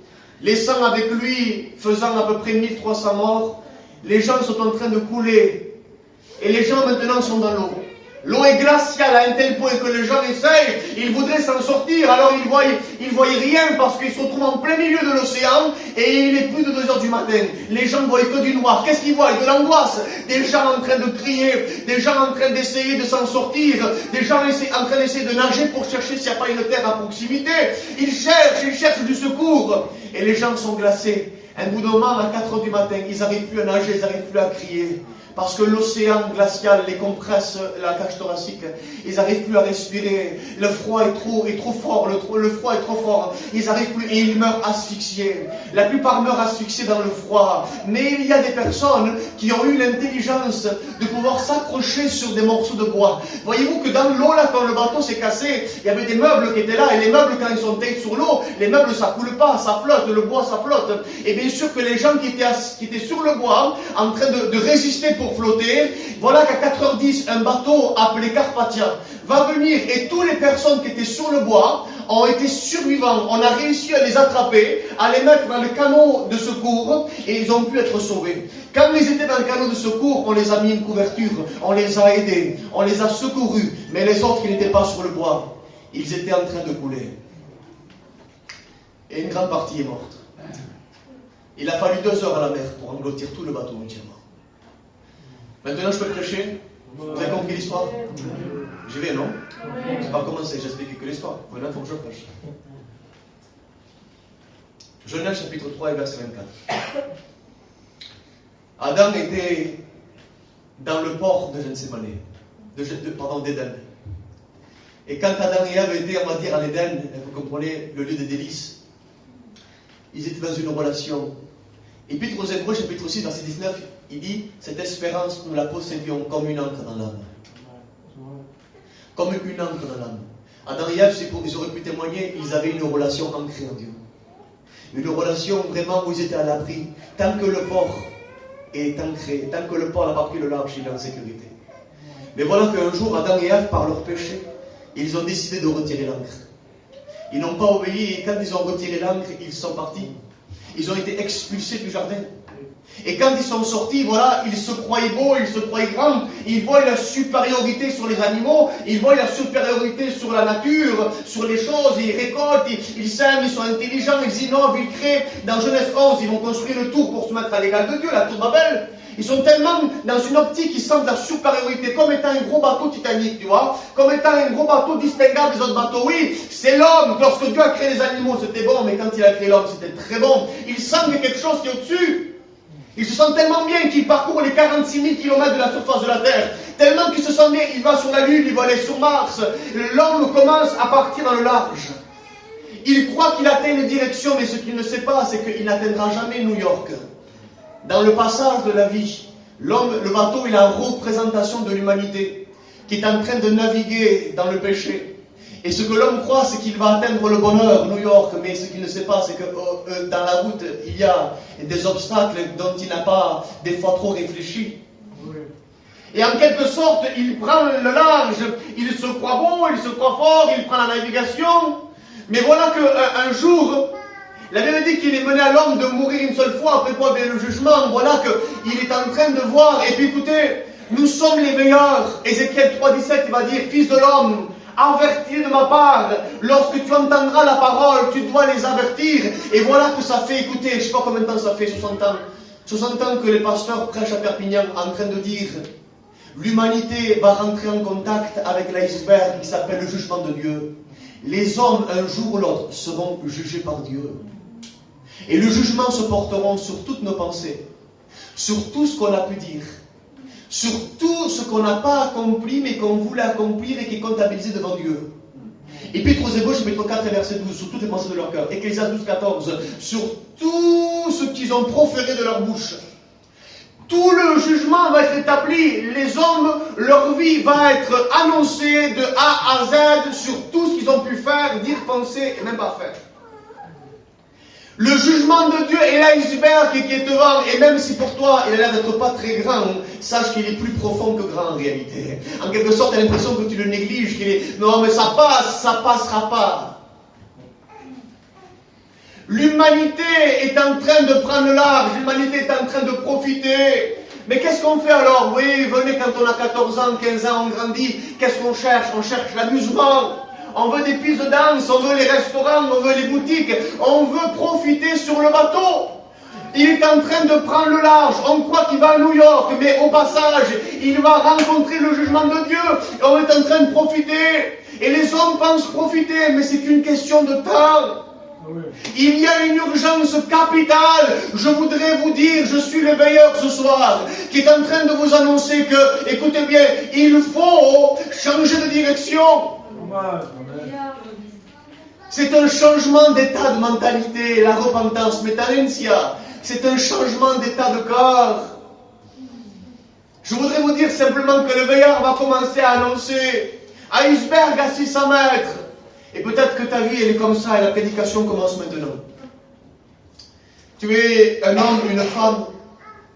Laissant avec lui, faisant à peu près 1300 morts, les gens sont en train de couler. Et les gens maintenant sont dans l'eau. L'eau est glaciale à un tel point que les gens essayent, ils voudraient s'en sortir, alors ils voyaient rien parce qu'ils se retrouvent en plein milieu de l'océan et il est plus de 2h du matin. Les gens ne voient que du noir. Qu'est-ce qu'ils voient? De l'angoisse. Des gens en train de crier, des gens en train d'essayer de s'en sortir, des gens en train d'essayer de nager pour chercher s'il n'y a pas une terre à proximité. Ils cherchent du secours et les gens sont glacés. Un bout de moment, à 4h du matin, ils n'arrivent plus à nager, ils n'arrivent plus à crier. Parce que l'océan glacial les compresse la cage thoracique. Ils n'arrivent plus à respirer. Le froid est trop fort. Le froid est trop fort. Ils n'arrivent plus et ils meurent asphyxiés. La plupart meurent asphyxiés dans le froid. Mais il y a des personnes qui ont eu l'intelligence de pouvoir s'accrocher sur des morceaux de bois. Voyez-vous que dans l'eau, là, quand le bateau s'est cassé, il y avait des meubles qui étaient là. Et les meubles, quand ils sont taillés sur l'eau, les meubles, ça coule pas, ça flotte. Le bois, ça flotte. Et bien sûr que les gens qui étaient sur le bois, en train de résister pour flotter, voilà qu'à 4h10, un bateau appelé Carpathia va venir et toutes les personnes qui étaient sur le bois ont été survivants. On a réussi à les attraper, à les mettre dans le canot de secours et ils ont pu être sauvés. Quand ils étaient dans le canot de secours, on les a mis une couverture, on les a aidés, on les a secourus, mais les autres qui n'étaient pas sur le bois, ils étaient en train de couler. et une grande partie est morte. Il a fallu 2 heures à la mer pour engloutir tout le bateau entièrement. Maintenant, je peux prêcher. Vous avez compris l'histoire? J'y vais, non? Je n'ai pas commencé, j'explique que l'histoire. Maintenant, il faut que je prêche. Genèse chapitre 3 et verset 24. Adam était dans le port de Gethsémani, d'Éden. Et quand Adam et Ève étaient, on va dire, en Éden, vous comprenez, le lieu de délices, ils étaient dans une relation. Épître aux Hébreux, chapitre 6, verset 19, il dit, cette espérance, nous la possédions comme une encre dans l'âme. Comme une encre dans l'âme. Adam et Ève, ils auraient pu témoigner, ils avaient une relation ancrée en Dieu. Une relation vraiment où ils étaient à l'abri. Tant que le port est ancré, tant que le port n'a pas pris le large, il est en sécurité. Mais voilà qu'un jour, Adam et Ève, par leur péché, ils ont décidé de retirer l'encre. Ils n'ont pas obéi et quand ils ont retiré l'encre, ils sont partis. Ils ont été expulsés du jardin. Et quand ils sont sortis, voilà, ils se croyaient beaux, ils se croyaient grands, ils voient la supériorité sur les animaux, ils voient la supériorité sur la nature, sur les choses, ils récoltent, ils sèment, ils sont intelligents, ils innovent, ils créent. Dans Genèse 11, ils vont construire le tour pour se mettre à l'égal de Dieu, la tour Babel. Ils sont tellement dans une optique qui semble la supériorité, comme étant un gros bateau Titanic, tu vois, comme étant un gros bateau distinguable des autres bateaux. Oui, c'est l'homme. Lorsque Dieu a créé les animaux, c'était bon, mais quand il a créé l'homme, c'était très bon. Il sent qu'il y a quelque chose qui est au-dessus. Il se sent tellement bien qu'il parcourt les 46 000 km de la surface de la Terre. Tellement qu'il se sent bien, il va sur la Lune, il va aller sur Mars. L'homme commence à partir dans le large. Il croit qu'il atteint une direction, mais ce qu'il ne sait pas, c'est qu'il n'atteindra jamais New York. Dans le passage de la vie, l'homme, le bateau est la représentation de l'humanité qui est en train de naviguer dans le péché. Et ce que l'homme croit, c'est qu'il va atteindre le bonheur, New York, mais ce qu'il ne sait pas, c'est que dans la route, il y a des obstacles dont il n'a pas des fois trop réfléchi. Et en quelque sorte, il prend le large, il se croit beau, il se croit fort, il prend la navigation. Mais voilà qu'un jour, la Bible dit qu'il est mené à l'homme de mourir une seule fois, après quoi vient le jugement. Voilà qu'il est en train de voir. Et puis écoutez, nous sommes les veilleurs. Ézéchiel 3,17, il va dire, fils de l'homme, avertis de ma part, lorsque tu entendras la parole, tu dois les avertir. Et voilà que ça fait, écoutez, je ne sais pas combien de temps ça fait, 60 ans. 60 ans que les pasteurs prêchent à Perpignan en train de dire, l'humanité va rentrer en contact avec l'iceberg qui s'appelle le jugement de Dieu. Les hommes, un jour ou l'autre, seront jugés par Dieu. Et le jugement se portera sur toutes nos pensées, sur tout ce qu'on a pu dire, sur tout ce qu'on n'a pas accompli, mais qu'on voulait accomplir et qui est comptabilisé devant Dieu. Épître aux Hébreux, chapitre 4, verset 12, sur toutes les pensées de leur cœur. Ecclésiaste 12, 14, sur tout ce qu'ils ont proféré de leur bouche. Tout le jugement va être établi. Les hommes, leur vie va être annoncée de A à Z sur tout ce qu'ils ont pu faire, dire, penser et même pas faire. Le jugement de Dieu est l'iceberg qui est devant, et même si pour toi il a l'air d'être pas très grand, sache qu'il est plus profond que grand en réalité. En quelque sorte, tu as l'impression que tu le négliges, qu'il est non mais ça passe, ça passera pas. L'humanité est en train de prendre le large, l'humanité est en train de profiter. Mais qu'est-ce qu'on fait alors? Vous voyez, venez quand on a 14 ans, 15 ans, on grandit, qu'est-ce qu'on cherche? On cherche l'amusement. On veut des pistes de danse, on veut les restaurants, on veut les boutiques, on veut profiter sur le bateau. Il est en train de prendre le large, on croit qu'il va à New York, mais au passage, il va rencontrer le jugement de Dieu, et on est en train de profiter. Et les hommes pensent profiter, mais c'est qu'une question de temps. Il y a une urgence capitale. Je voudrais vous dire, je suis le veilleur ce soir, qui est en train de vous annoncer que, écoutez bien, il faut changer de direction. C'est un changement d'état de mentalité, la repentance, metanencia. C'est un changement d'état de corps. Je voudrais vous dire simplement que le veilleur va commencer à annoncer iceberg à 600 mètres. Et peut-être que ta vie, elle est comme ça, et la prédication commence maintenant. Tu es un homme, une femme,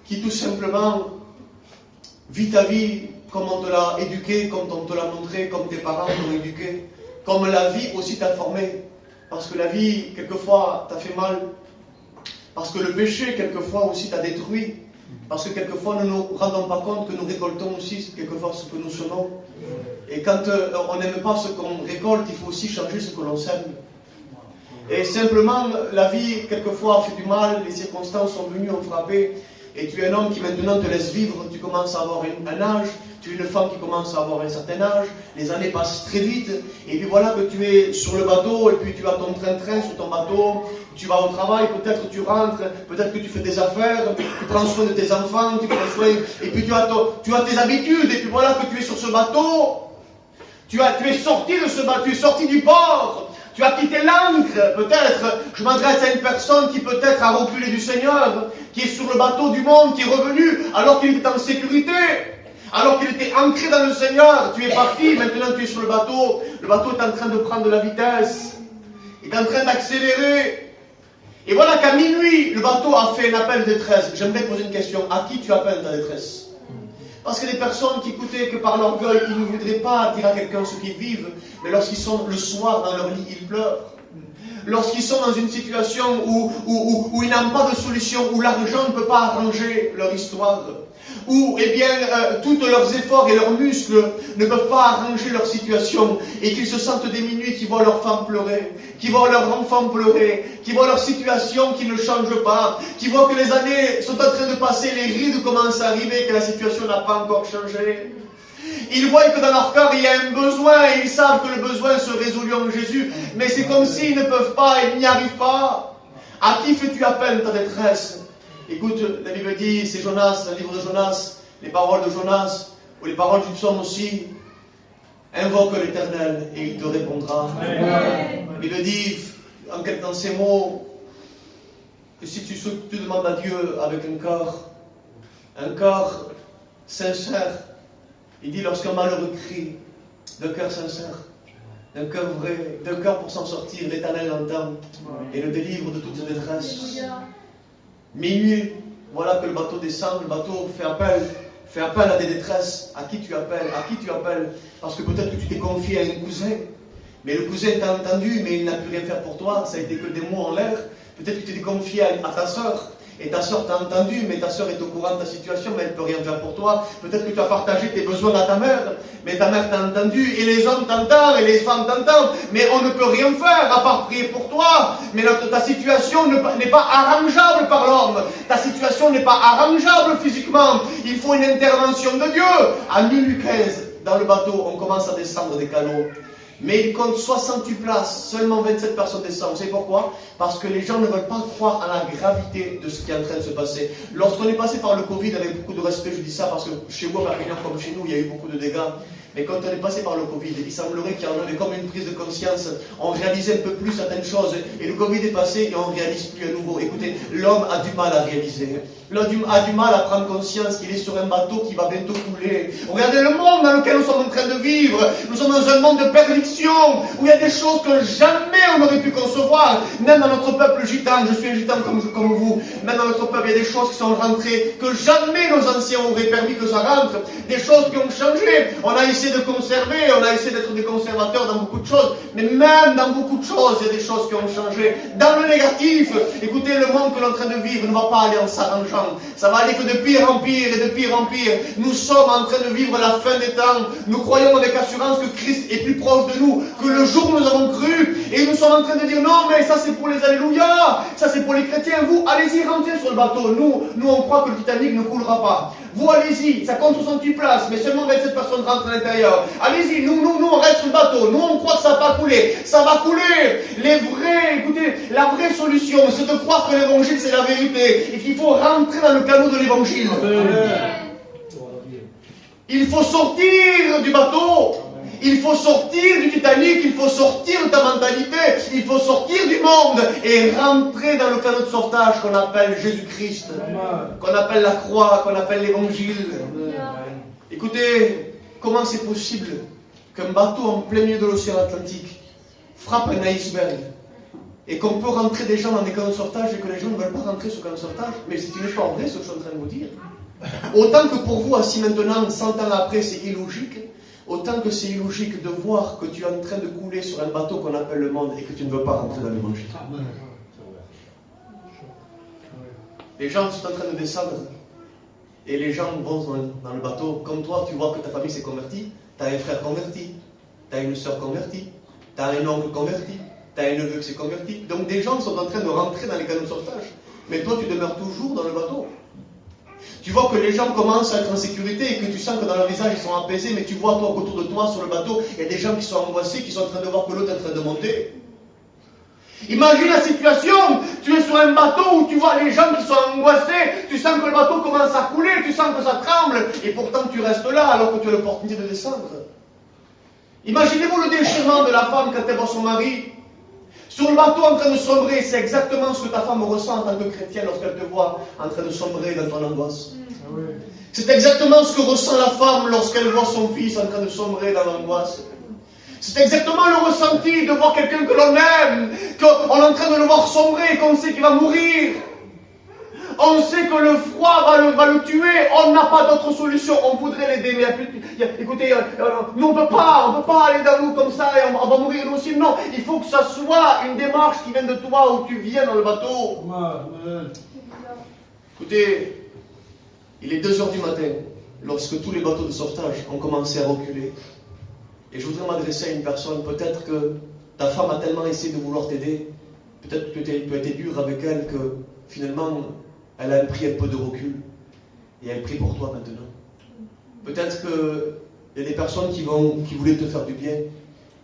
qui tout simplement vit ta vie comme on te l'a éduqué, comme on te l'a montré, comme tes parents t'ont éduqué, comme la vie aussi t'a formé. Parce que la vie, quelquefois, t'a fait mal. Parce que le péché, quelquefois, aussi t'a détruit. Parce que quelquefois, nous ne nous rendons pas compte que nous récoltons aussi, quelquefois, ce que nous semons. Et quand on n'aime pas ce qu'on récolte, il faut aussi changer ce que l'on sème. Et simplement, la vie, quelquefois, fait du mal, les circonstances sont venues, ont frappé, et tu es un homme qui maintenant te laisse vivre, tu commences à avoir un âge, tu es une femme qui commence à avoir un certain âge, les années passent très vite, et puis voilà que tu es sur le bateau, et puis tu as ton train-train sur ton bateau, tu vas au travail, peut-être tu rentres, peut-être que tu fais des affaires, tu prends soin de tes enfants, tu prends soin, et puis tu as tes habitudes, et puis voilà que tu es sur ce bateau, tu es sorti de ce bateau, tu es sorti du port, tu as quitté l'ancre, peut-être, je m'adresse à une personne qui peut-être a reculé du Seigneur, qui est sur le bateau du monde, qui est revenu, alors qu'il était en sécurité, alors qu'il était ancré dans le Seigneur, tu es parti, maintenant tu es sur le bateau est en train de prendre de la vitesse, il est en train d'accélérer, et voilà qu'à minuit, le bateau a fait un appel de détresse. J'aimerais poser une question, à qui tu appelles ta détresse? Parce que les personnes qui écoutaient que par l'orgueil, ils ne voudraient pas dire à quelqu'un ce qu'ils vivent, mais lorsqu'ils sont le soir dans leur lit, ils pleurent. Lorsqu'ils sont dans une situation où ils n'ont pas de solution, où l'argent ne peut pas arranger leur histoire, où eh bien, tous leurs efforts et leurs muscles ne peuvent pas arranger leur situation, et qu'ils se sentent démunis, qui voient leur femme pleurer, qui voient leur enfant pleurer, qui voient leur situation qui ne change pas, qui voient que les années sont en train de passer, les rides commencent à arriver, que la situation n'a pas encore changé. Ils voient que dans leur cœur il y a un besoin, et ils savent que le besoin se résout en Jésus, mais c'est comme s'ils ne peuvent pas, ils n'y arrivent pas. À qui fais-tu appel ta détresse? Écoute, la Bible dit, c'est Jonas, le livre de Jonas, les paroles de Jonas, ou les paroles du psaume aussi. Invoque l'Éternel et il te répondra. La Bible dit, dans ces mots, que si tu demandes à Dieu avec un cœur sincère, il dit lorsqu'un malheureux crie, d'un cœur sincère, d'un cœur vrai, d'un cœur pour s'en sortir, l'Éternel l'entend et le délivre de toute détresse. Minuit, voilà que le bateau descend, le bateau fait appel à des détresses. À qui tu appelles? À qui tu appelles? Parce que peut-être que tu t'es confié à un cousin, mais le cousin t'a entendu, mais il n'a pu rien faire pour toi, ça a été que des mots en l'air. Peut-être que tu t'es confié à ta soeur, et ta soeur t'a entendu, mais ta soeur est au courant de ta situation, mais elle ne peut rien faire pour toi. Peut-être que tu as partagé tes besoins à ta mère, mais ta mère t'a entendu, et les hommes t'entendent, et les femmes t'entendent, mais on ne peut rien faire à part prier pour toi. Mais ta situation n'est pas arrangeable par l'homme, ta situation n'est pas arrangeable physiquement. Il faut une intervention de Dieu. À minuit 15, dans le bateau, on commence à descendre des calots. Mais il compte 68 places, seulement 27 personnes descendent. Vous savez pourquoi? Parce que les gens ne veulent pas croire à la gravité de ce qui est en train de se passer. Lorsqu'on est passé par le Covid, avec beaucoup de respect, je dis ça parce que chez vous, à Perpignan comme chez nous, il y a eu beaucoup de dégâts. Mais quand on est passé par le Covid, il semblerait qu'il y en avait comme une prise de conscience. On réalisait un peu plus certaines choses. Et le Covid est passé et on ne réalise plus à nouveau. Écoutez, l'homme a du mal à réaliser. L'homme a du mal à prendre conscience qu'il est sur un bateau qui va bientôt couler. Regardez le monde dans lequel nous sommes en train de vivre. Nous sommes dans un monde de perdition, où il y a des choses que jamais on n'aurait pu concevoir. Même dans notre peuple gitan, je suis un gitan comme vous, même dans notre peuple, il y a des choses qui sont rentrées que jamais nos anciens auraient permis que ça rentre. Des choses qui ont changé. On a essayé de conserver, on a essayé d'être des conservateurs dans beaucoup de choses, mais même dans beaucoup de choses, il y a des choses qui ont changé. Dans le négatif, écoutez, le monde que l'on est en train de vivre ne va pas aller en s'arrangeant. Ça va aller que de pire en pire et de pire en pire. Nous sommes en train de vivre la fin des temps. Nous croyons avec assurance que Christ est plus proche de nous que le jour où nous avons cru. Et nous sommes en train de dire non, mais ça c'est pour les alléluia, ça c'est pour les chrétiens. Vous, allez-y, rentrez sur le bateau. Nous on croit que le Titanic ne coulera pas. Vous, allez-y, ça compte 68 places, mais seulement 27 personnes rentrent à l'intérieur. Allez-y, nous, on reste sur le bateau. Nous, on croit que ça va pas couler. Ça va couler. Écoutez, la vraie solution, c'est de croire que l'évangile, c'est la vérité. Et qu'il faut rentrer dans le canot de l'évangile. Il faut sortir du bateau. Il faut sortir du Titanic, il faut sortir de ta mentalité, il faut sortir du monde et rentrer dans le canot de sauvetage qu'on appelle Jésus-Christ, qu'on appelle la croix, qu'on appelle l'évangile. Écoutez, comment c'est possible qu'un bateau en plein milieu de l'océan Atlantique frappe un iceberg et qu'on peut rentrer des gens dans des canots de sauvetage et que les gens ne veulent pas rentrer sur le canot de sauvetage? Mais c'est une histoire vraie ce que je suis en train de vous dire. Autant que pour vous, assis maintenant, 100 ans après, c'est illogique, autant que c'est illogique de voir que tu es en train de couler sur un bateau qu'on appelle le monde et que tu ne veux pas rentrer dans l'évangile. Les gens sont en train de descendre et les gens vont dans le bateau. Comme toi, tu vois que ta famille s'est convertie, tu as un frère converti, tu as une soeur convertie, tu as un oncle converti, tu as un neveu qui s'est converti. Donc des gens sont en train de rentrer dans les canaux de sauvetage. Mais toi, tu demeures toujours dans le bateau. Tu vois que les gens commencent à être en sécurité et que tu sens que dans leur visage, ils sont apaisés, mais tu vois, toi, qu'autour de toi, sur le bateau, il y a des gens qui sont angoissés, qui sont en train de voir que l'autre est en train de monter. Imagine la situation, tu es sur un bateau où tu vois les gens qui sont angoissés, tu sens que le bateau commence à couler, tu sens que ça tremble, et pourtant tu restes là alors que tu as l'opportunité de descendre. Imaginez-vous le déchirement de la femme quand elle voit son mari sur le bateau en train de sombrer. C'est exactement ce que ta femme ressent en tant que chrétienne lorsqu'elle te voit en train de sombrer dans ton angoisse. C'est exactement ce que ressent la femme lorsqu'elle voit son fils en train de sombrer dans l'angoisse. C'est exactement le ressenti de voir quelqu'un que l'on aime, qu'on est en train de le voir sombrer, qu'on sait qu'il va mourir. On sait que le froid va le tuer, on n'a pas d'autre solution, on voudrait l'aider, mais écoutez, nous on ne peut pas aller dans l'eau comme ça et on va mourir nous aussi. Non, il faut que ça soit une démarche qui vienne de toi, où tu viens dans le bateau. Écoutez, il est 2h du matin, lorsque tous les bateaux de sauvetage ont commencé à reculer. Et je voudrais m'adresser à une personne, peut-être que ta femme a tellement essayé de vouloir t'aider, peut-être que tu as été dur avec elle, que finalement, elle a pris un peu de recul, et elle prie pour toi maintenant. Peut-être qu'il y a des personnes qui voulaient te faire du bien,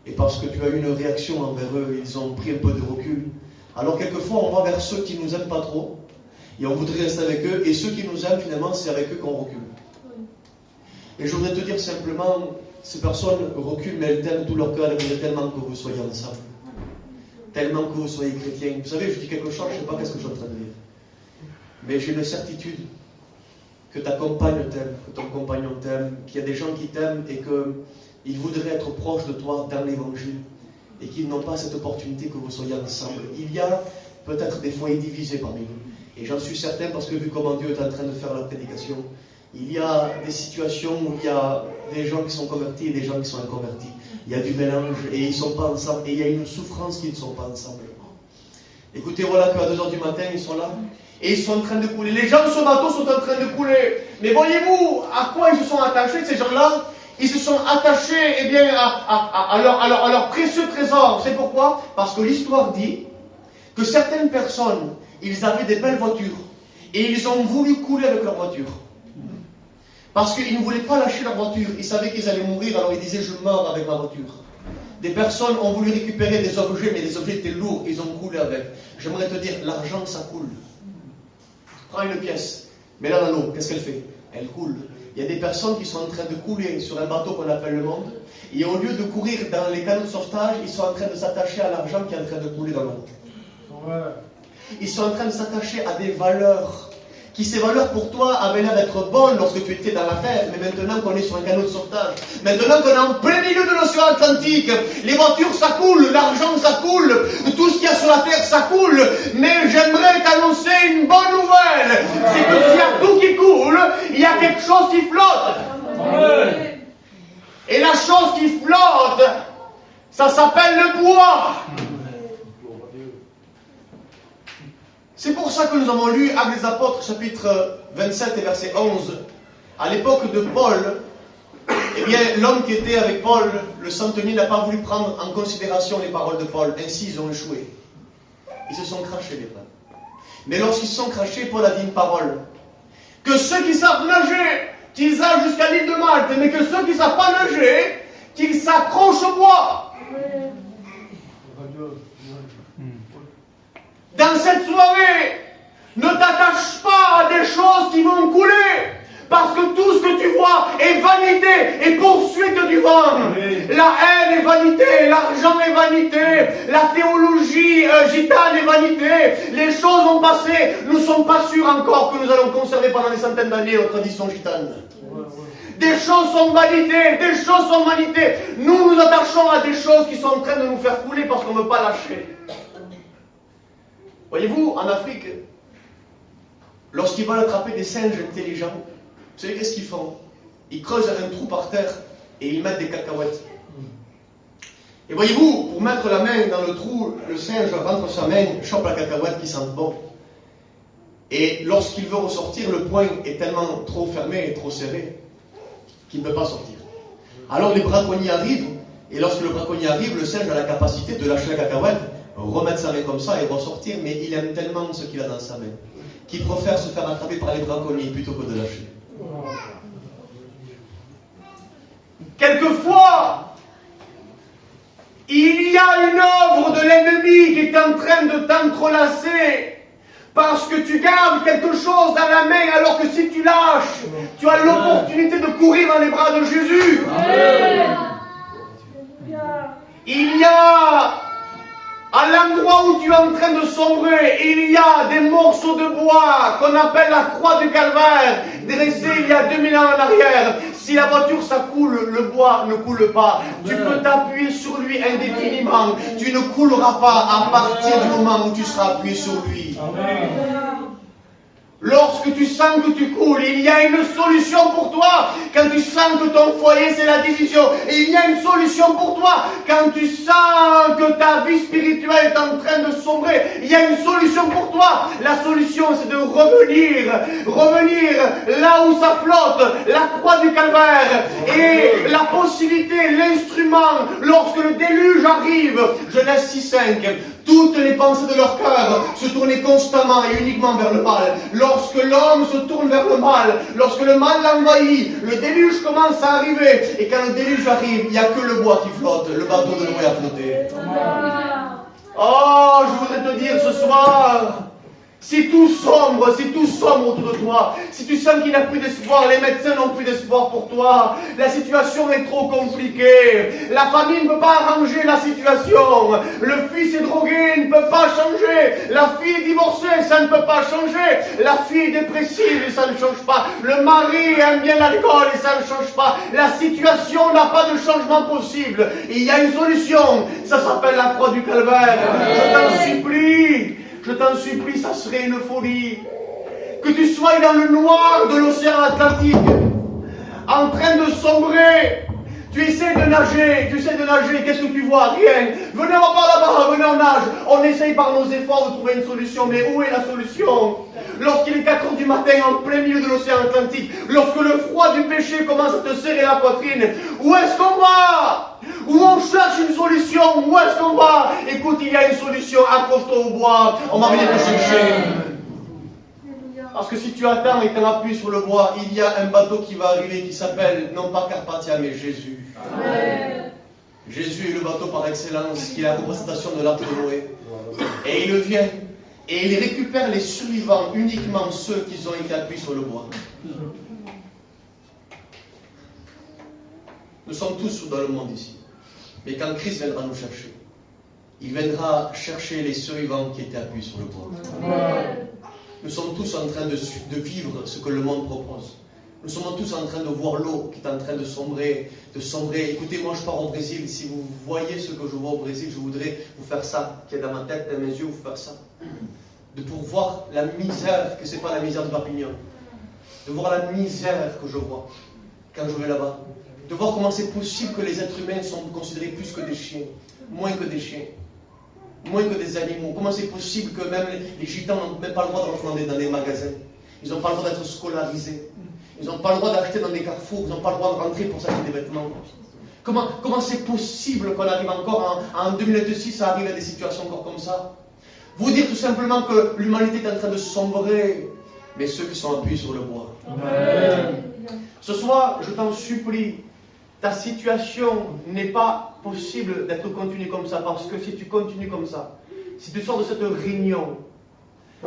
et parce que tu as eu une réaction envers eux, ils ont pris un peu de recul. Alors quelquefois, on va vers ceux qui ne nous aiment pas trop, et on voudrait rester avec eux, et ceux qui nous aiment, finalement, c'est avec eux qu'on recule. Et je voudrais te dire simplement, ces personnes reculent, mais elles t'aiment tout leur cœur, elles voudraient tellement que vous soyez ensemble. Tellement que vous soyez chrétiens. Vous savez, je dis quelque chose, je ne sais pas qu'est-ce que je suis en train de dire. Mais j'ai une certitude que ta compagne t'aime, que ton compagnon t'aime, qu'il y a des gens qui t'aiment et qu'ils voudraient être proches de toi dans l'évangile et qu'ils n'ont pas cette opportunité que vous soyez ensemble. Il y a peut-être des foyers divisés parmi vous. Et j'en suis certain parce que vu comment Dieu est en train de faire la prédication, il y a des situations où il y a des gens qui sont convertis et des gens qui sont inconvertis. Il y a du mélange et ils ne sont pas ensemble. Et il y a une souffrance qu'ils ne sont pas ensemble. Écoutez, voilà qu'à 2h du matin, ils sont là. Et ils sont en train de couler. Les gens de ce bateau sont en train de couler. Mais voyez-vous à quoi ils se sont attachés, ces gens-là? Ils se sont attachés eh bien, à leur précieux trésor. C'est pourquoi? Parce que l'histoire dit que certaines personnes, ils avaient des belles voitures. Et ils ont voulu couler avec leur voiture. Parce qu'ils ne voulaient pas lâcher leur voiture. Ils savaient qu'ils allaient mourir, alors ils disaient « je meurs avec ma voiture ». Des personnes ont voulu récupérer des objets, mais les objets étaient lourds, ils ont coulé avec. J'aimerais te dire, l'argent, ça coule. Prends une pièce, mets-la dans l'eau, qu'est-ce qu'elle fait? Elle coule. Il y a des personnes qui sont en train de couler sur un bateau qu'on appelle le monde, et au lieu de courir dans les canaux de sauvetage, ils sont en train de s'attacher à l'argent qui est en train de couler dans l'eau. Ils sont en train de s'attacher à des valeurs qui, ces valeurs pour toi, avaient l'air d'être bonnes lorsque tu étais dans la terre, mais maintenant qu'on est sur un canot de sauvetage, maintenant qu'on est en plein milieu de l'océan Atlantique, les voitures ça coule, l'argent ça coule, tout ce qu'il y a sur la terre ça coule, mais j'aimerais t'annoncer une bonne nouvelle, c'est que s'il y a tout qui coule, il y a quelque chose qui flotte. Et la chose qui flotte, ça s'appelle le bois. C'est pour ça que nous avons lu Actes des Apôtres, chapitre 27 et verset 11. À l'époque de Paul, eh bien, l'homme qui était avec Paul, le centenier, n'a pas voulu prendre en considération les paroles de Paul. Ainsi, ils ont échoué. Ils se sont crachés, les frères. Mais lorsqu'ils se sont crachés, Paul a dit une parole. Que ceux qui savent nager, qu'ils aillent jusqu'à l'île de Malte, mais que ceux qui ne savent pas nager, qu'ils s'accrochent au bois. Dans cette soirée, ne t'attache pas à des choses qui vont couler, parce que tout ce que tu vois est vanité et poursuite du vent. La haine est vanité, l'argent est vanité, la théologie gitane est vanité. Les choses vont passer, nous ne sommes pas sûrs encore que nous allons conserver pendant des centaines d'années notre tradition gitane. Des choses sont vanité, des choses sont vanité. Nous nous attachons à des choses qui sont en train de nous faire couler parce qu'on ne veut pas lâcher. Voyez-vous, en Afrique, lorsqu'ils veulent attraper des singes intelligents, vous savez qu'est-ce qu'ils font? Ils creusent un trou par terre et ils mettent des cacahuètes. Et voyez-vous, pour mettre la main dans le trou, le singe rentre sa main, chope la cacahuète qui sent bon. Et lorsqu'il veut ressortir, le poing est tellement trop fermé et trop serré qu'il ne peut pas sortir. Alors les braconniers arrivent, et lorsque le braconnier arrive, le singe a la capacité de lâcher la cacahuète remettre sa main comme ça et ressortir, mais il aime tellement ce qu'il a dans sa main, qu'il préfère se faire attraper par les braconniers plutôt que de lâcher. Quelquefois, il y a une œuvre de l'ennemi qui est en train de t'entrelacer parce que tu gardes quelque chose dans la main alors que si tu lâches, tu as l'opportunité de courir dans les bras de Jésus. Il y a, à l'endroit où tu es en train de sombrer, il y a des morceaux de bois qu'on appelle la croix du calvaire, dressés il y a 2000 ans en arrière. Si la voiture ça coule, le bois ne coule pas. Tu peux t'appuyer sur lui indéfiniment. Tu ne couleras pas à partir du moment où tu seras appuyé sur lui. Amen. Lorsque tu sens que tu coules, il y a une solution pour toi. Quand tu sens que ton foyer c'est la division, il y a une solution pour toi. Quand tu sens que ta vie spirituelle est en train de sombrer, il y a une solution pour toi. La solution c'est de revenir là où ça flotte, la croix du calvaire et la possibilité, l'instrument, lorsque le déluge arrive. Genèse 6:5. Toutes les pensées de leur cœur se tournaient constamment et uniquement vers le mal. Lorsque l'homme se tourne vers le mal, lorsque le mal l'envahit, le déluge commence à arriver. Et quand le déluge arrive, il n'y a que le bois qui flotte. Le bateau de Noé a flotté. Oh, je voudrais te dire ce soir, si tout sombre autour de toi, si tu sens qu'il n'y a plus d'espoir, les médecins n'ont plus d'espoir pour toi, la situation est trop compliquée, la famille ne peut pas arranger la situation, le fils est drogué, il ne peut pas changer, la fille est divorcée, ça ne peut pas changer, la fille est dépressive et ça ne change pas, le mari aime bien l'alcool et ça ne change pas, la situation n'a pas de changement possible, il y a une solution, ça s'appelle la croix du calvaire, je t'en supplie, ça serait une folie. Que tu sois dans le noir de l'océan Atlantique, en train de sombrer. Tu essaies de nager, qu'est-ce que tu vois? Rien. Venez, on va par là-bas, venez, on nage. On essaye par nos efforts de trouver une solution, mais où est la solution? Lorsqu'il est 4 h du matin, en plein milieu de l'océan Atlantique, lorsque le froid du péché commence à te serrer la poitrine, où est-ce qu'on va? Où on cherche une solution? Où est-ce qu'on va? Écoute, il y a une solution, accroche-toi au bois, on va venir te chercher. Parce que si tu attends et qu'on appuie sur le bois, il y a un bateau qui va arriver qui s'appelle non pas Carpathia mais Jésus. Amen. Jésus est le bateau par excellence, qui est la représentation de l'arche de Noé. Et il vient et il récupère les survivants, uniquement ceux qui ont été appuyés sur le bois. Nous sommes tous dans le monde ici. Mais quand Christ viendra nous chercher, il viendra chercher les survivants qui étaient appuyés sur le bois. Amen. Nous sommes tous en train de vivre ce que le monde propose. Nous sommes tous en train de voir l'eau qui est en train de sombrer. Écoutez, moi je pars au Brésil. Si vous voyez ce que je vois au Brésil, je voudrais vous faire ça, qui est dans ma tête, dans mes yeux, vous faire ça. Pour voir la misère, que ce n'est pas la misère de Perpignan. De voir la misère que je vois quand je vais là-bas. De voir comment c'est possible que les êtres humains sont considérés plus que des chiens, moins que des chiens. Moins que des animaux. Comment c'est possible que même les gitans n'ont même pas le droit d'entrer dans des magasins? Ils n'ont pas le droit d'être scolarisés. Ils n'ont pas le droit d'acheter dans des carrefours. Ils n'ont pas le droit de rentrer pour s'acheter des vêtements. Comment c'est possible qu'on arrive encore en 2026 à arriver à des situations encore comme ça? Vous dire tout simplement que l'humanité est en train de sombrer, mais ceux qui sont appuyés sur le bois. Amen. Ce soir, je t'en supplie, ta situation n'est pas possible d'être continue comme ça, parce que si tu continues comme ça, si tu sors de cette réunion,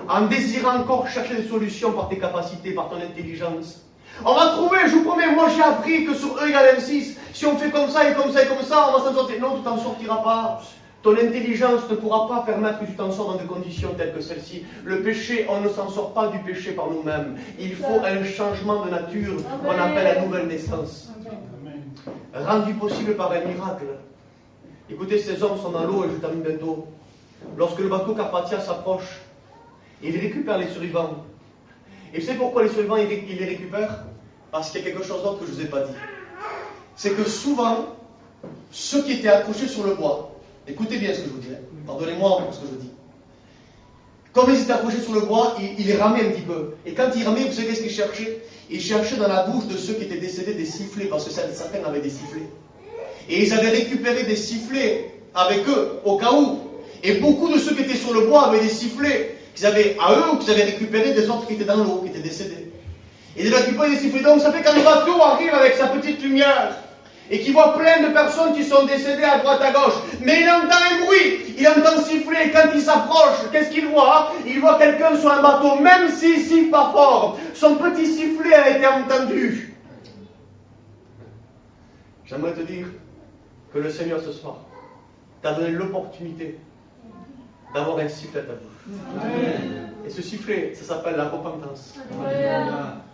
en désirant encore chercher des solutions par tes capacités, par ton intelligence, on va trouver, je vous promets, moi j'ai appris que sur E = M6, si on fait comme ça et comme ça et comme ça, on va s'en sortir. Non, tu t'en sortiras pas. Ton intelligence ne pourra pas permettre que tu t'en sors dans des conditions telles que celle-ci. Le péché, on ne s'en sort pas du péché par nous-mêmes. Il faut un changement de nature qu'on appelle la nouvelle naissance. Rendu possible par un miracle. Écoutez, ces hommes sont dans l'eau et je termine bientôt. Lorsque le bateau Carpathia s'approche, il récupère les survivants. Et vous savez pourquoi les survivants, il les récupère? Parce qu'il y a quelque chose d'autre que je ne vous ai pas dit. C'est que souvent, ceux qui étaient accrochés sur le bois, écoutez bien ce que je vous dis, pardonnez-moi pour ce que je dis. Comme ils étaient accrochés sur le bois, ils les ramaient un petit peu. Et quand ils ramaient, vous savez qu'est-ce qu'ils cherchaient? Ils cherchaient dans la bouche de ceux qui étaient décédés des sifflets, parce que certains avaient des sifflets. Et ils avaient récupéré des sifflets avec eux, au cas où. Et beaucoup de ceux qui étaient sur le bois avaient des sifflets qu'ils avaient à eux ou qu'ils avaient récupérés des autres qui étaient dans l'eau, qui étaient décédés. Et ils récupéraient des sifflets. Donc ça fait quand le bateau arrive avec sa petite lumière et qu'il voit plein de personnes qui sont décédées à droite à gauche, mais il entend un bruit, il entend siffler, et quand il s'approche, qu'est-ce qu'il voit? Il voit quelqu'un sur un bateau, même s'il siffle pas fort, son petit sifflet a été entendu. J'aimerais te dire que le Seigneur ce soir t'a donné l'opportunité d'avoir un sifflet à ta bouche. Amen. Et ce sifflet, ça s'appelle la repentance.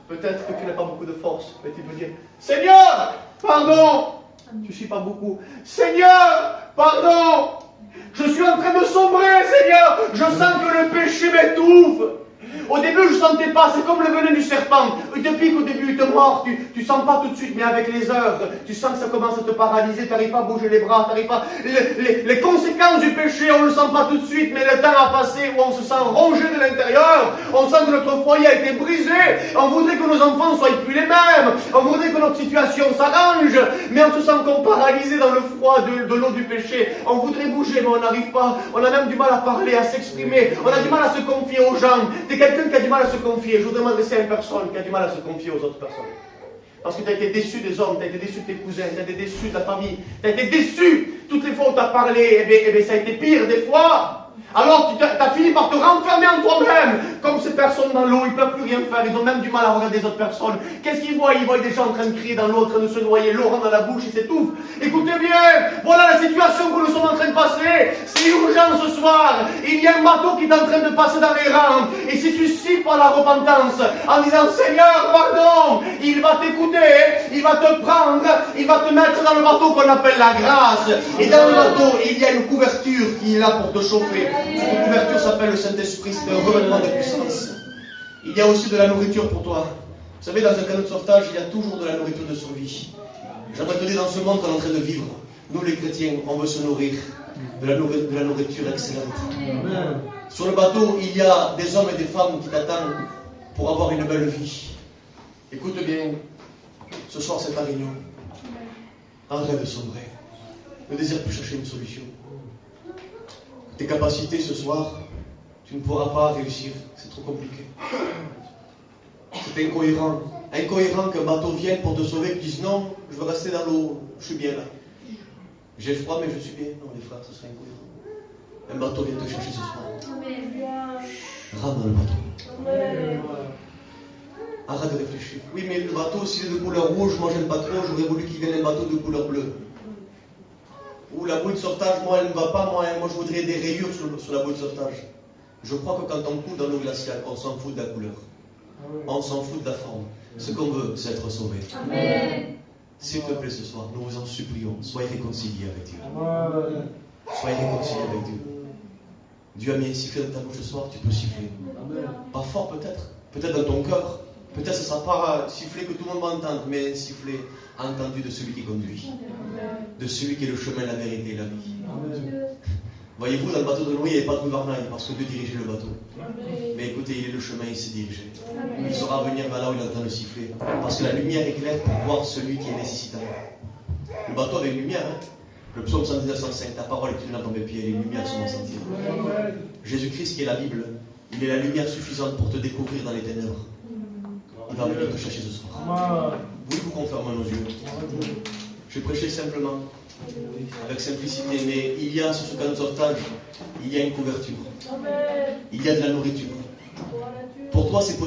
Peut-être que tu n'as pas beaucoup de force, mais tu peux dire, Seigneur, pardon, tu ne suis pas beaucoup. Seigneur, pardon, je suis en train de sombrer, Seigneur, je sens que le péché m'étouffe. Au début, je ne sentais pas, c'est comme le venin du serpent. Il te pique au début, il te mord, tu ne sens pas tout de suite, mais avec les heures, tu sens que ça commence à te paralyser, tu n'arrives pas à bouger les bras, tu n'arrives pas... Les conséquences du péché, on ne le sent pas tout de suite, mais le temps a passé où on se sent rongé de l'intérieur, on sent que notre foyer a été brisé, on voudrait que nos enfants ne soient plus les mêmes, on voudrait que notre situation s'arrange, mais on se sent comme paralysé dans le froid de l'eau du péché. On voudrait bouger, mais on n'arrive pas, on a même du mal à parler, à s'exprimer, on a du mal à se confier aux gens. T'es quelqu'un qui a du mal à se confier. Je voudrais m'adresser à une personne qui a du mal à se confier aux autres personnes. Parce que tu as été déçu des hommes, tu as été déçu de tes cousins, tu as été déçu de la famille, tu as été déçu toutes les fois où tu as parlé, eh bien, ça a été pire des fois. Alors tu as fini par te renfermer en toi-même. Comme ces personnes dans l'eau, ils ne peuvent plus rien faire, ils ont même du mal à regarder les autres personnes. Qu'est-ce qu'ils voient? Ils voient des gens en train de crier dans l'eau, en train de se noyer, l'eau rentre dans la bouche, ils s'étouffent. Écoutez bien, voilà la situation que nous sommes en train de passer. C'est urgent ce soir. Il y a un bateau qui est en train de passer dans les rangs. Et si tu siffles à la repentance, en disant Seigneur, pardon, il va t'écouter, il va te prendre, il va te mettre dans le bateau qu'on appelle la grâce. Et dans le bateau, il y a une couverture qui est là pour te chauffer. Cette couverture s'appelle le Saint-Esprit, c'est un revêtement de puissance. Il y a aussi de la nourriture pour toi. Vous savez, dans un canot de sauvetage, il y a toujours de la nourriture de survie. J'aimerais te dire, dans ce monde qu'on est en train de vivre, nous les chrétiens, on veut se nourrir de la nourriture excellente. Amen. Sur le bateau, il y a des hommes et des femmes qui t'attendent pour avoir une belle vie. Écoute bien, ce soir c'est ta réunion. Arrête de sombrer. Ne désire plus chercher une solution. Tes capacités ce soir, tu ne pourras pas réussir, c'est trop compliqué. C'est incohérent. Incohérent qu'un bateau vienne pour te sauver et que tu dises non, je veux rester dans l'eau, je suis bien là. J'ai froid mais je suis bien. Non les frères, ce serait incohérent. Un bateau vient te chercher ce soir. Rentre dans le bateau. Arrête de réfléchir. Oui mais le bateau s'il est de couleur rouge, moi j'aime pas trop, j'aurais voulu qu'il vienne un bateau de couleur bleue. Ou la bouée de sauvetage, moi elle ne va pas, moi je voudrais des rayures sur la bouée de sauvetage. Je crois que quand on coule dans l'eau glaciale, on s'en fout de la couleur. On s'en fout de la forme. Ce qu'on veut, c'est être sauvé. Amen. S'il te plaît ce soir, nous vous en supplions, soyez réconciliés avec Dieu. Soyez réconciliés avec Dieu. Dieu a mis un sifflet dans ta bouche ce soir, tu peux siffler. Pas fort peut-être, peut-être dans ton cœur. Peut-être ce ne sera pas un sifflet que tout le monde va entendre, mais un sifflet entendu de celui qui conduit. De celui qui est le chemin, la vérité et la vie. Voyez-vous, dans le bateau de Noé, il n'y avait pas de gouvernail parce que Dieu dirigeait le bateau. Mais écoutez, il est le chemin, il s'est dirigé. Il saura venir vers là où il entend le sifflet. Parce que la lumière éclaire pour voir celui qui est nécessitaire. Le bateau avait une lumière. Hein? Le psaume 119:5, ta parole est une lampe à mes pieds, les lumières sont mon sentier. Jésus-Christ qui est la Bible, il est la lumière suffisante pour te découvrir dans les ténèbres. Il va venir te chercher ce soir. Voulez-vous qu'on ferme nos yeux? Je prêchais simplement, avec simplicité, mais il y a sur ce canot de sauvetage, il y a une couverture. Il y a de la nourriture. Pour toi, c'est possible.